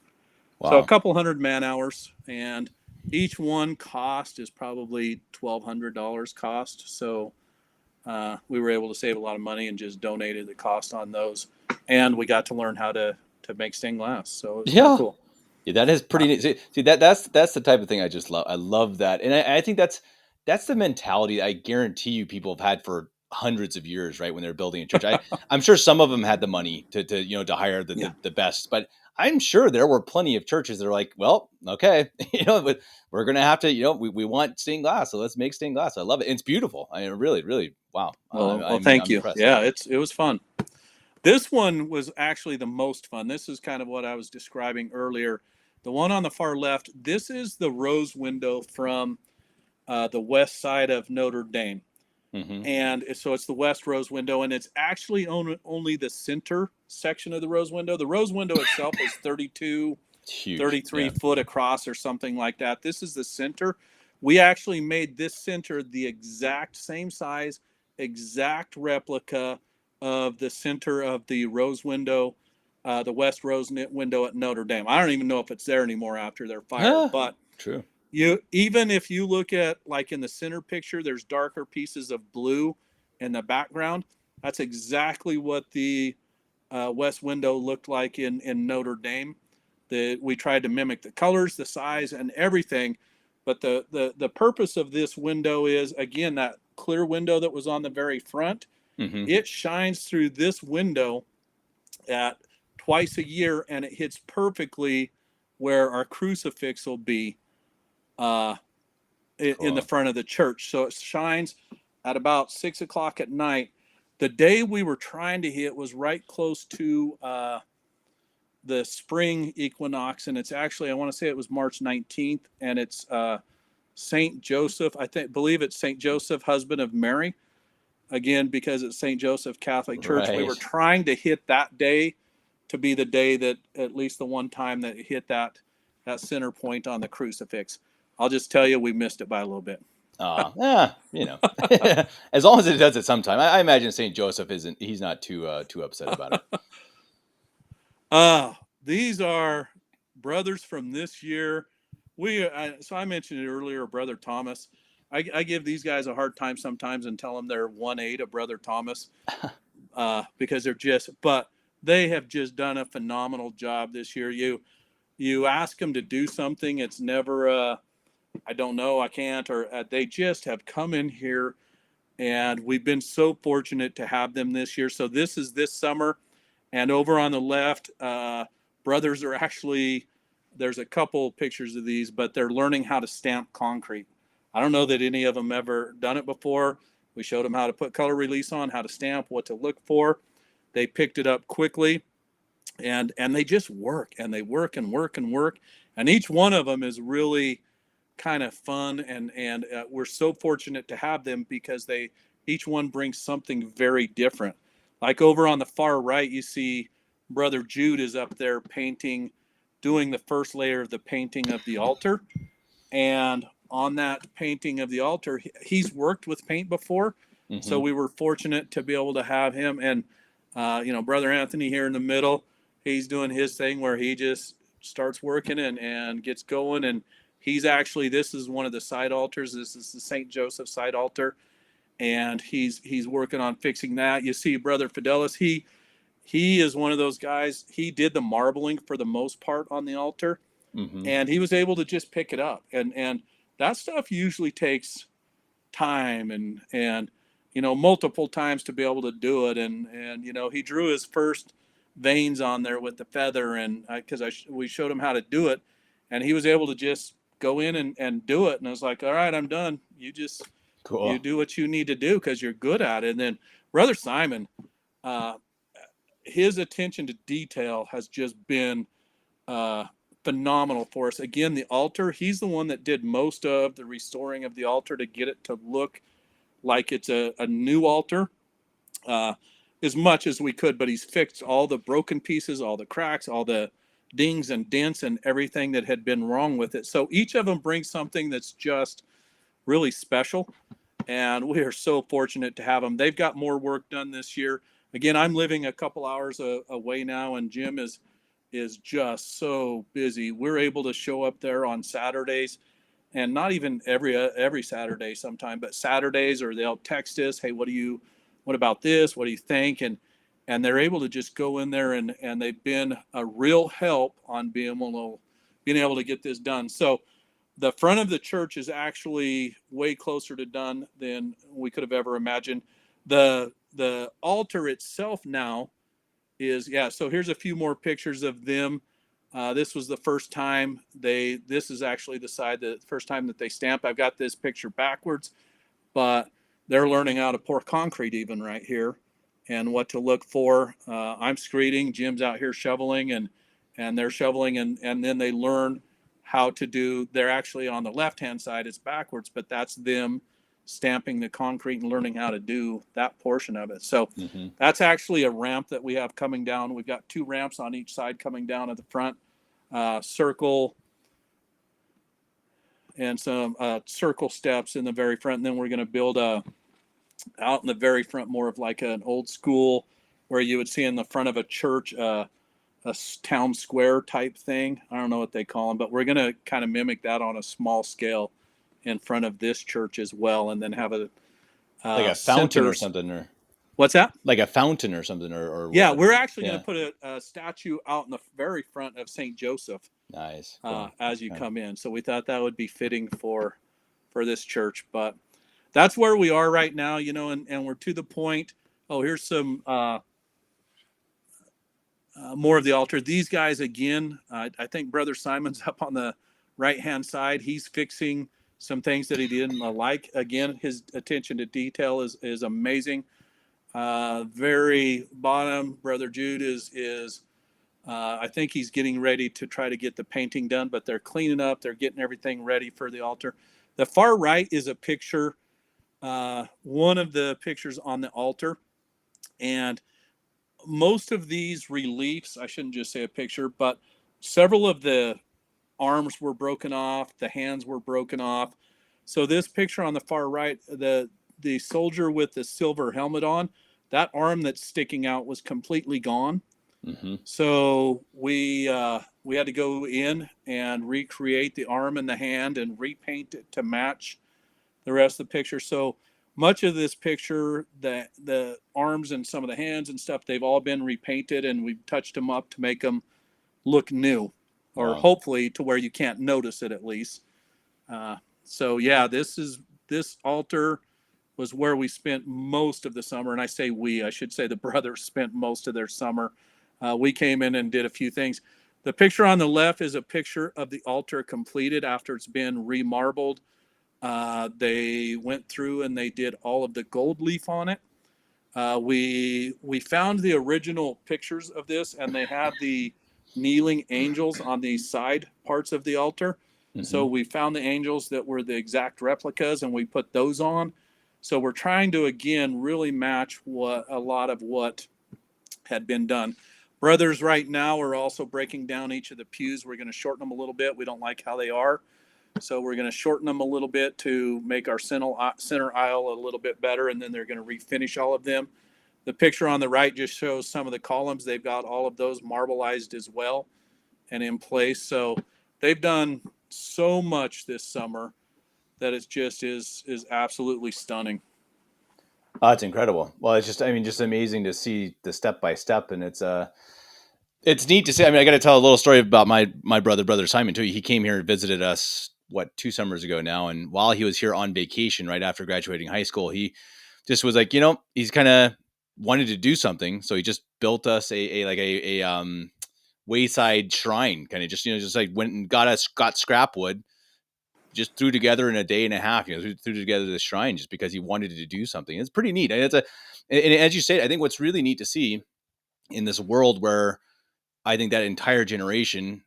So a Wow. couple hundred man hours, and each one cost is probably $1,200 cost. So we were able to save a lot of money and just donated the cost on those, and we got to learn how to make stained glass. So it was kind of Yeah. cool. Yeah, that is pretty neat. See that's the type of thing I just love. I love that, and I think that's the mentality I guarantee you people have had for hundreds of years, right? When they're building a church, I'm sure some of them had the money to to hire Yeah. the best, but I'm sure there were plenty of churches that are like, well, okay, but we're gonna have to, we want stained glass, so let's make stained glass. I love it. It's beautiful. I mean, really, really, wow. Well, thank I'm you. impressed. Yeah, it was fun. This one was actually the most fun. This is kind of what I was describing earlier. The one on the far left, this is the rose window from the west side of Notre Dame. Hmm. And so it's the west rose window, and it's actually only the center section of the rose window. The rose window itself is 32, It's huge. 33 Yeah. foot across or something like that. This is the center. We actually made this center the exact same size, exact replica of the center of the rose window, the west rose window at Notre Dame. I don't even know if it's there anymore after their fire, Huh. but True. you, even if you look at, like, in the center picture, there's darker pieces of blue in the background. That's exactly what the west window looked like in Notre Dame. We tried to mimic the colors, the size, and everything. But the purpose of this window is, again, that clear window that was on the very front. Hmm. It shines through this window at twice a year, and it hits perfectly where our crucifix will be uh, in the Cool. front of the church. So it shines at about 6 o'clock at night. The day we were trying to hit was right close to the spring equinox, and it's actually, I want to say it was March 19th, and it's Saint Joseph. Believe it's Saint Joseph, husband of Mary. Again, because it's Saint Joseph Catholic Church, we were Right. trying to hit that day to be the day that, at least the one time that it hit that center point on the crucifix. I'll just tell you, we missed it by a little bit. Yeah, as long as it does it sometime. I imagine Saint Joseph isn't. He's not too upset about it. These are brothers from this year. So I mentioned it earlier, Brother Thomas. I give these guys a hard time sometimes and tell them they're 1/8 of Brother Thomas, because but they have just done a phenomenal job this year. You ask them to do something, it's never I don't know, I can't, or they just have come in here, and we've been so fortunate to have them this year. So this is this summer, and over on the left, brothers are actually, there's a couple pictures of these, but they're learning how to stamp concrete. I don't know that any of them ever done it before. We showed them how to put color release on, how to stamp, what to look for. They picked it up quickly, and they just work, and they work and work and work, and each one of them is really kind of fun, and we're so fortunate to have them because they each one brings something very different. Like over on the far right, you see Brother Jude is up there painting, doing the first layer of the painting of the altar, and on that painting of the altar, he's worked with paint before, so Hmm. we were fortunate to be able to have him. And Brother Anthony here in the middle, he's doing his thing where he just starts working and gets going. And he's actually, this is one of the side altars. This is the St. Joseph side altar, and he's working on fixing that. You see Brother Fidelis, he is one of those guys. He did the marbling for the most part on the altar, Mm-hmm. and he was able to just pick it up. And that stuff usually takes time and multiple times to be able to do it. And he drew his first veins on there with the feather, and because we showed him how to do it, and he was able to just go in and do it. And I was like, all right, I'm done. You Cool. do what you need to do because you're good at it. And then Brother Simon, uh, his attention to detail has just been uh, phenomenal for us. Again, the altar, he's the one that did most of the restoring of the altar to get it to look like it's a new altar, uh, as much as we could. But he's fixed all the broken pieces, all the cracks, all the dings and dents and everything that had been wrong with it. So each of them brings something that's just really special, and we are so fortunate to have them. They've got more work done this year. Again, I'm living a couple hours away now, and Jim is just so busy. We're able to show up there on Saturdays, and not even every Saturday sometime, but Saturdays, or they'll text us, hey, what about this? What do you think? And they're able to just go in there, and they've been a real help on being able to get this done. So the front of the church is actually way closer to done than we could have ever imagined. The altar itself now is, yeah. So here's a few more pictures of them. This was the first time this is actually the first time that they stamped. I've got this picture backwards, but they're learning how to pour concrete even right here and what to look for. I'm screeding, Jim's out here shoveling, and they're shoveling, and then they learn how to do, they're actually on the left-hand side, it's backwards, but that's them stamping the concrete and learning how to do that portion of it. So Mm-hmm. that's actually a ramp that we have coming down. We've got 2 ramps on each side coming down at the front, circle, and some circle steps in the very front. And then we're going to build out in the very front more of like an old school, where you would see in the front of a church, a town square type thing. I don't know what they call them, but we're going to kind of mimic that on a small scale in front of this church as well, and then have a Like a fountain center. or something, or What's that? like a fountain or something, or Yeah, what? we're actually going Yeah. to put a statue out in the very front of St. Joseph Nice. Cool. as you Okay. come in. So we thought that would be fitting for this church. But that's where we are right now, and we're to the point. Oh, here's some more of the altar. These guys, again, I think Brother Simon's up on the right-hand side. He's fixing some things that he didn't like. Again, his attention to detail is amazing. Very bottom, Brother Jude is I think he's getting ready to try to get the painting done, but they're cleaning up. They're getting everything ready for the altar. The far right is a picture, one of the pictures on the altar. And most of these reliefs, I shouldn't just say a picture, but several of the arms were broken off, the hands were broken off. So this picture on the far right, the soldier with the silver helmet on, that arm that's sticking out was completely gone. Mm-hmm. So we had to go in and recreate the arm and the hand and repaint it to match the rest of the picture. So much of this picture, the arms and some of the hands and stuff, they've all been repainted, and we've touched them up to make them look new, or Wow. hopefully to where you can't notice it at least. So yeah, this altar was where we spent most of the summer, and I say we, I should say the brothers spent most of their summer. We came in and did a few things. The picture on the left is a picture of the altar completed after it's been remarbled. They went through and they did all of the gold leaf on it. We found the original pictures of this, and they had the kneeling angels on the side parts of the altar. Mm-hmm. So we found the angels that were the exact replicas, and we put those on. So we're trying to again really match a lot of what had been done. Brothers right now are also breaking down each of the pews. We're going to shorten them a little bit. We don't like how they are. So we're going to shorten them a little bit to make our center aisle a little bit better, and then they're going to refinish all of them. The picture on the right just shows some of the columns. They've got all of those marbleized as well. and in place. So they've done so much this summer that it just is absolutely stunning. Oh, it's incredible. Well, it's just, I mean, just amazing to see the step by step, and it's neat to see. I mean, I got to tell a little story about my brother Simon too. He came here and visited us 2 summers ago now, and while he was here on vacation right after graduating high school, he just was like, he's kind of wanted to do something, so he just built us a wayside shrine, kind of just like went and got scrap wood, just threw together in a day and a half, threw together the shrine just because he wanted to do something. It's pretty neat. And and as you say, I think what's really neat to see in this world where I think that entire generation,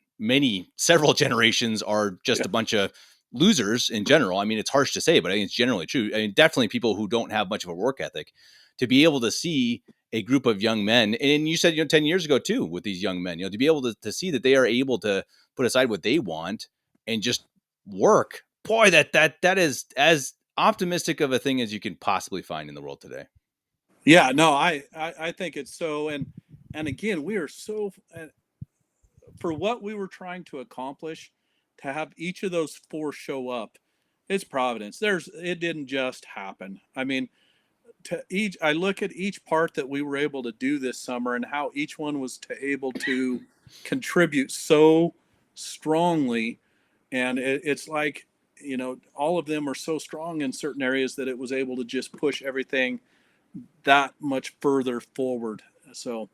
several generations, are just Yeah. a bunch of losers in general. I mean, it's harsh to say, but I think it's generally true. I mean, definitely people who don't have much of a work ethic. To be able to see a group of young men, and you said 10 years ago too, with these young men, to be able to see that they are able to put aside what they want and just work. Boy, that is as optimistic of a thing as you can possibly find in the world today. Yeah, no, I think it's so, and again, we are so for what we were trying to accomplish, to have each of those four show up, it's providence. It didn't just happen. I mean, to each, I look at each part that we were able to do this summer and how each one was able to contribute so strongly, and it's like, all of them are so strong in certain areas that it was able to just push everything that much further forward. So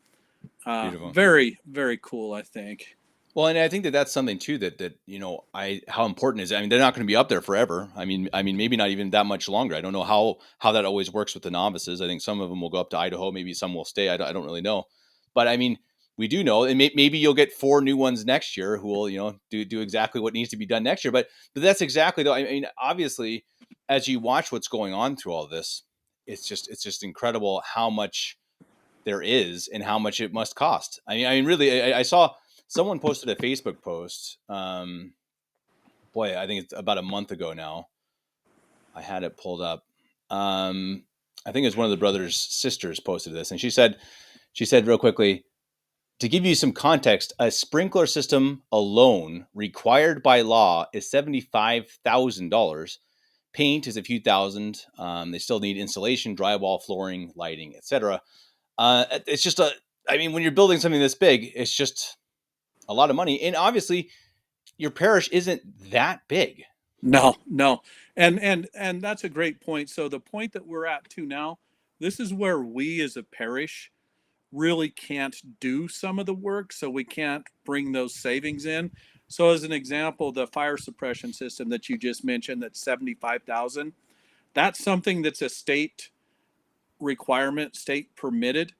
Beautiful. very, very cool, I think. Well, and I think that that's something too that how important is it? I mean, they're not going to be up there forever. I mean, maybe not even that much longer. I don't know how that always works with the novices. I think some of them will go up to Idaho, maybe some will stay. I don't really know, but I mean, we do know, and maybe you'll get 4 new ones next year who will do exactly what needs to be done next year. But that's exactly though. I mean, obviously, as you watch what's going on through all this, it's just incredible how much there is and how much it must cost. I mean, really, I saw someone posted a Facebook post. Boy, I think it's about a month ago now. I had it pulled up. I think it was one of the brothers' sisters posted this, and she said real quickly, to give you some context, a sprinkler system alone required by law is $75,000. Paint is a few thousand. They still need insulation, drywall, flooring, lighting, etc. It's just I mean, when you're building something this big, it's just a lot of money. And obviously, your parish isn't that big. No, no. And that's a great point. So the point that we're at to now, this is where we as a parish really can't do some of the work, so we can't bring those savings in. So as an example, the fire suppression system that you just mentioned, that's 75,000, that's something that's a state requirement, state permitted,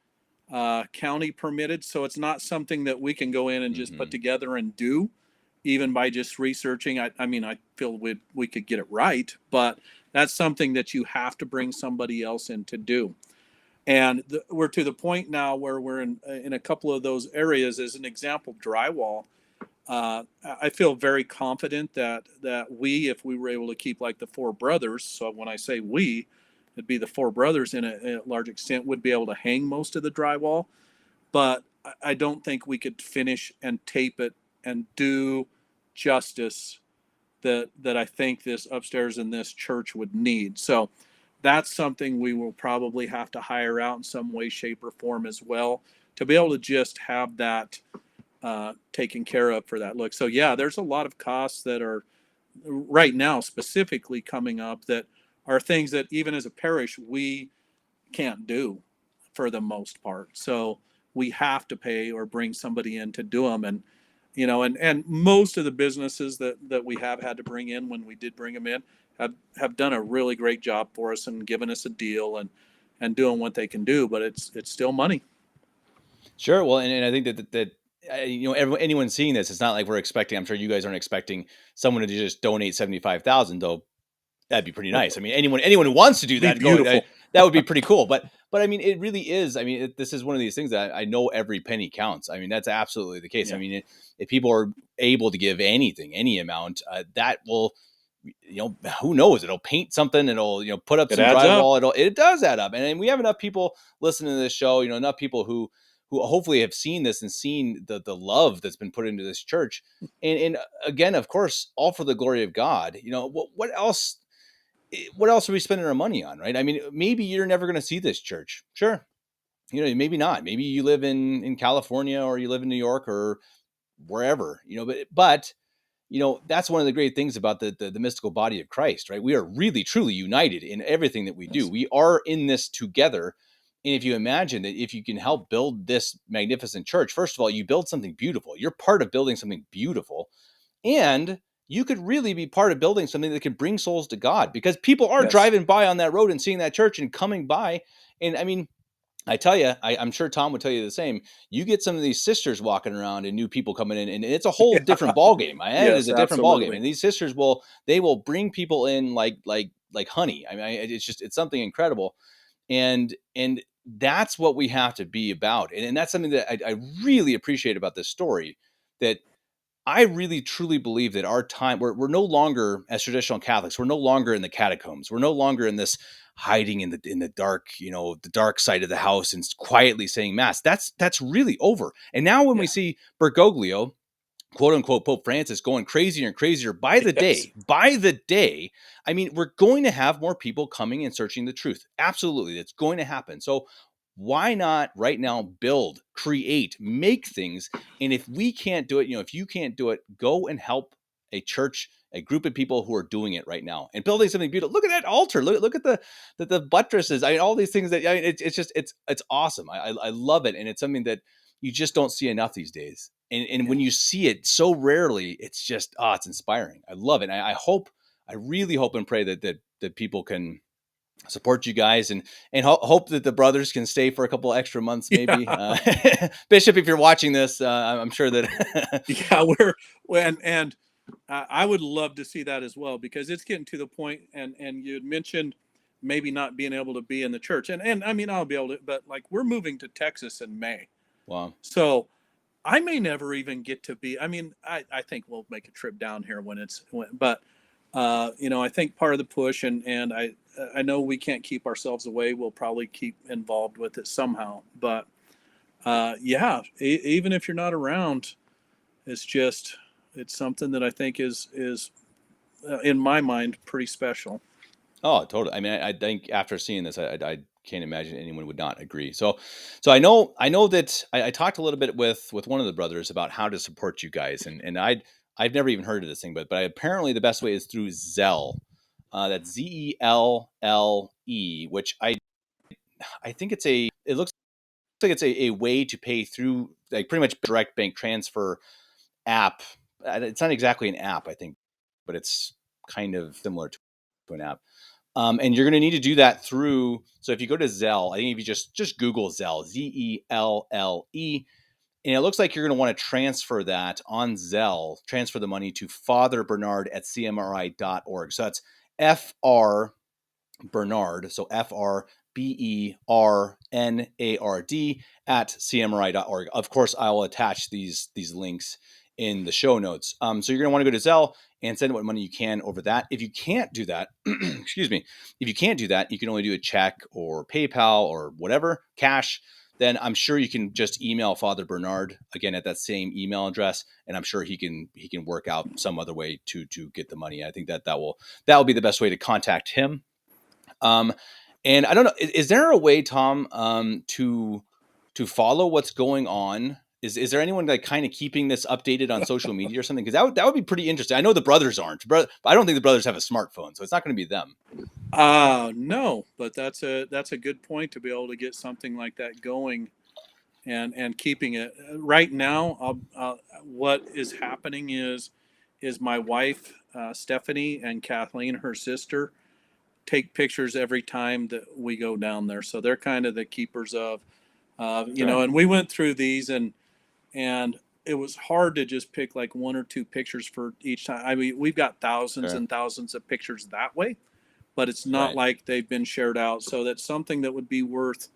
county permitted. So it's not something that we can go in and just put Mm-hmm. together and do, even by just researching. I mean, I feel we could get it right, but that's something that you have to bring somebody else in to do. And we're to the point now where we're in a couple of those areas. As an example, drywall. I feel very confident that we, if we were able to keep like the four brothers, so when I say we, it'd be the four brothers in a large extent, would be able to hang most of the drywall. But I don't think we could finish and tape it and do justice that I think this upstairs in this church would need. So that's something we will probably have to hire out in some way, shape, or form as well, to be able to just have that taken care of for that look. So yeah, there's a lot of costs that are right now specifically coming up that are things that even as a parish we can't do for the most part. So we have to pay or bring somebody in to do them. And and most of the businesses that we have had to bring in, when we did bring them in, have done a really great job for us and given us a deal and doing what they can do. But it's still money. Sure. Well, and I think anyone seeing this, it's not like we're expecting. I'm sure you guys aren't expecting someone to just donate 75,000, though. That'd be pretty nice. I mean, anyone who wants to do Be that, beautiful. that would be pretty cool. But I mean, it really is. I mean, this is one of these things that I know every penny counts. I mean, that's absolutely the case. I Yeah, mean, if people are able to give anything, any amount, that will, who knows? It'll paint something. It'll, put up it some adds up. drywall. It does add up. And we have enough people listening to this show. Enough people who who hopefully have seen this and seen the love that's been put into this church. And again, of course, all for the glory of God. What else? What else are we spending our money on, right? I mean, maybe you're never going to see this church. Sure, maybe not. Maybe you live in California, or you live in New York, or wherever. But that's one of the great things about the mystical body of Christ, right? We are really truly united in everything that we do. Yes. We are in this together. And if you imagine that, if you can help build this magnificent church, first of all, you build something beautiful. You're part of building something beautiful. And you could really be part of building something that can bring souls to God, because people are Yes. driving by on that road and seeing that church and coming by. And I mean, I tell you, I'm sure Thom would tell you the same. You get some of these sisters walking around and new people coming in, and it's a whole Yeah. different ball game. It is Yes, a different ball game, absolutely. and these sisters will bring people in like honey. I mean, it's something incredible, and that's what we have to be about, and that's something that I really appreciate about this story. That I really truly believe that our time, we're no longer, as traditional Catholics, we're no longer in the catacombs. We're no longer in this hiding in the dark, the dark side of the house and quietly saying mass. That's really over. And now when we Yeah. see Bergoglio, quote unquote, Pope Francis, going crazier and crazier Yes. by the day, I mean, we're going to have more people coming and searching the truth. Absolutely. That's going to happen. So why not right now build, create, make things? And if we can't do it, if you can't do it, go and help a church, a group of people who are doing it right now and building something beautiful. Look at that altar. Look at the buttresses. I mean, all these things that, I mean, it's just, it's awesome. I love it. And it's something that you just don't see enough these days. And Yeah. when you see it so rarely, it's just, it's inspiring. I love it. I really hope and pray that people can support you guys, and hope that the brothers can stay for a couple extra months, maybe. Yeah. Bishop, if you're watching this, I'm sure that Yeah, and I would love to see that as well, because it's getting to the point, and you had mentioned maybe not being able to be in the church, and I mean I'll be able to, but like we're moving to Texas in May, wow. so I may never even get to be. I mean, I think we'll make a trip down here but I think part of the push, and I know we can't keep ourselves away. We'll probably keep involved with it somehow, but yeah, even if you're not around, it's just it's something that I think is in my mind pretty special. Oh, totally. I mean, I think after seeing this, I can't imagine anyone would not agree. So I know that I talked a little bit with one of the brothers about how to support you guys, and I've never even heard of this thing, but apparently the best way is through Zelle. That's Zelle, which I think it looks like it's a way to pay through, like, pretty much direct bank transfer app. It's not exactly an app, I think, but it's kind of similar to an app. And you're going to need to do that through. So if you go to Zelle, I think if you just Google Zelle, Zelle, and it looks like you're going to want to transfer that on Zelle, transfer the money to Father Bernard at cmri.org. So that's FR Bernard, so FRBERNARD at cmri.org. Of course, I will attach these links in the show notes. So you're going to want to go to Zelle and send what money you can over that. If you can't do that, excuse me, if you can't do that, you can only do a check or PayPal or whatever, cash. Then I'm sure you can just email Father Bernard again at that same email address, and I'm sure he can work out some other way to get the money. I think that will be the best way to contact him. Um, and I don't know, is there a way, Thom, to follow what's going on? Is there anyone like kind of keeping this updated on social media or something? Because that would be pretty interesting. I know the brothers aren't, but I don't think the brothers have a smartphone, so it's not going to be them. No, but that's a good point to be able to get something like that going, and keeping it right now. What is happening is my wife, Stephanie, and Kathleen, her sister, take pictures every time that we go down there. So they're kind of the keepers of, Sure, and we went through these, and it was hard to just pick like one or two pictures for each time. I mean, we've got thousands sure, and thousands of pictures that way, but it's not right. like they've been shared out. So that's something that would be worth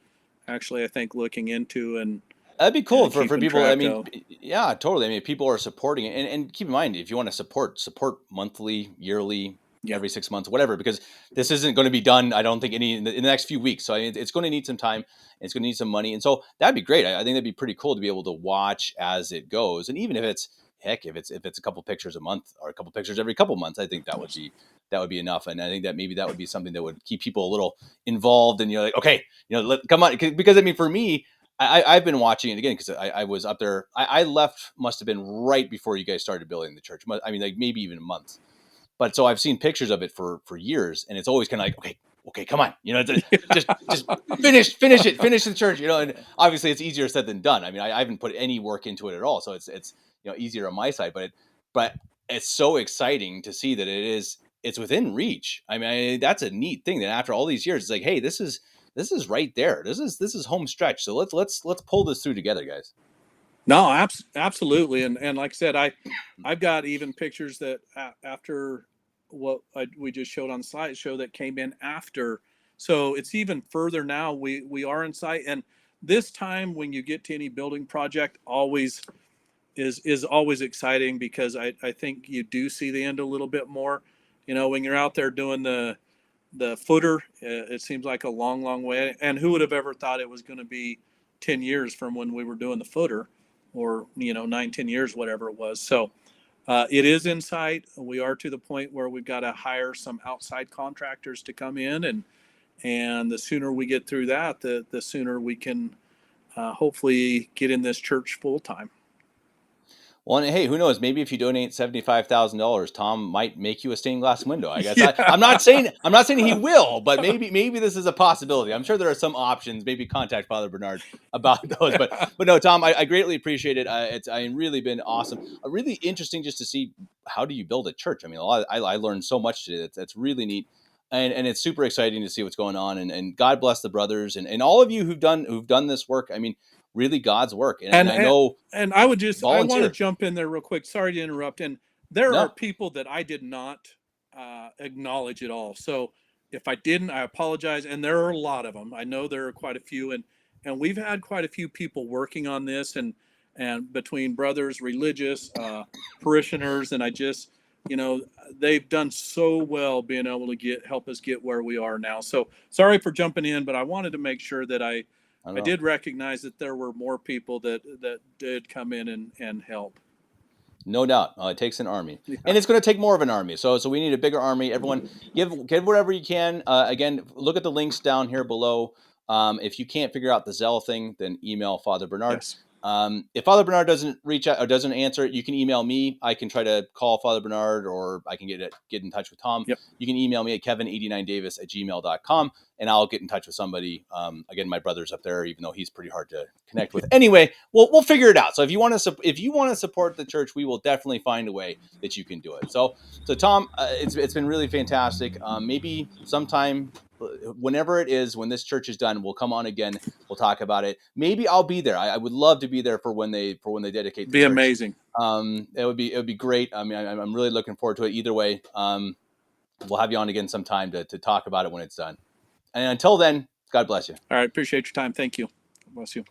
actually, I think, looking into That'd be cool and for keeping people. I track mean, of. yeah, totally. I mean, people are supporting it, and keep in mind, if you want to support monthly, yearly, Yeah. every 6 months, whatever, because this isn't going to be done. I don't think in the next few weeks. So I mean, it's going to need some time. And it's going to need some money. And so that'd be great. I think that'd be pretty cool to be able to watch as it goes. And even if it's, heck, if it's a couple pictures a month or a couple pictures every couple months, I think that would be enough. And I think that maybe that would be something that would keep people a little involved. And you're like, okay, come on, because I mean, for me, I've been watching it again because I was up there. I left, must have been right before you guys started building the church. I mean, like maybe even months. But so I've seen pictures of it for years, and it's always kind of like, okay, come on, just finish the church, And obviously, it's easier said than done. I mean, I haven't put any work into it at all, so it's easier on my side. But it's so exciting to see that it's within reach. I mean, that's a neat thing that after all these years, it's like, hey, this is right there. This is home stretch. So let's pull this through together, guys. No, absolutely. And like I said, I've got even pictures that after we just showed on the slideshow that came in after. So it's even further now. We are in sight, and this time when you get to any building project, always is always exciting because I think you do see the end a little bit more. When you're out there doing the footer, it seems like a long way. And who would have ever thought it was going to be 10 years from when we were doing the footer, or 9-10 years, whatever it was. So it is in sight. We are to the point where we've got to hire some outside contractors to come in, and the sooner we get through that, the sooner we can hopefully get in this church full time. Well, and hey, who knows? Maybe if you donate $75,000, Thom might make you a stained glass window. I guess Yeah. I'm not saying he will, but maybe this is a possibility. I'm sure there are some options. Maybe contact Father Bernard about those. But no, Thom, I greatly appreciate it. It's really been awesome. Really interesting just to see how do you build a church. I mean, I learned so much today. That's really neat. And it's super exciting to see what's going on. And God bless the brothers and all of you who've done this work. I mean, really God's work. And and I and, know and I want to volunteer. jump in there real quick. Sorry to interrupt. And there are No, people that I did not acknowledge at all. So if I didn't, I apologize. And there are a lot of them. I know there are quite a few, and we've had quite a few people working on this, and between brothers, religious parishioners, and I just they've done so well being able to help us get where we are now. So sorry for jumping in, but I wanted to make sure that I don't I know. did recognize that there were more people that did come in and help. No doubt, it takes an army, Yeah. and it's going to take more of an army. So we need a bigger army. Everyone, give whatever you can. Again, look at the links down here below. If you can't figure out the Zelle thing, then email Father Bernard. Yes. If Father Bernard doesn't reach out or doesn't answer, you can email me. I can try to call Father Bernard, or I can get in touch with Thom. Yep. You can email me at kevin89davis@gmail.com, and I'll get in touch with somebody. Again, my brother's up there, even though he's pretty hard to connect with. Anyway, we'll figure it out. So if you want to support the church, we will definitely find a way that you can do it. So Thom, it's been really fantastic. Maybe sometime, whenever it is, when this church is done, we'll come on again. We'll talk about it. Maybe I'll be there. I would love to be there for when they dedicate the Be church. amazing. It would be great. I mean, I'm really looking forward to it. Either way, we'll have you on again sometime to talk about it when it's done. And until then, God bless you. All right. Appreciate your time. Thank you. Bless you.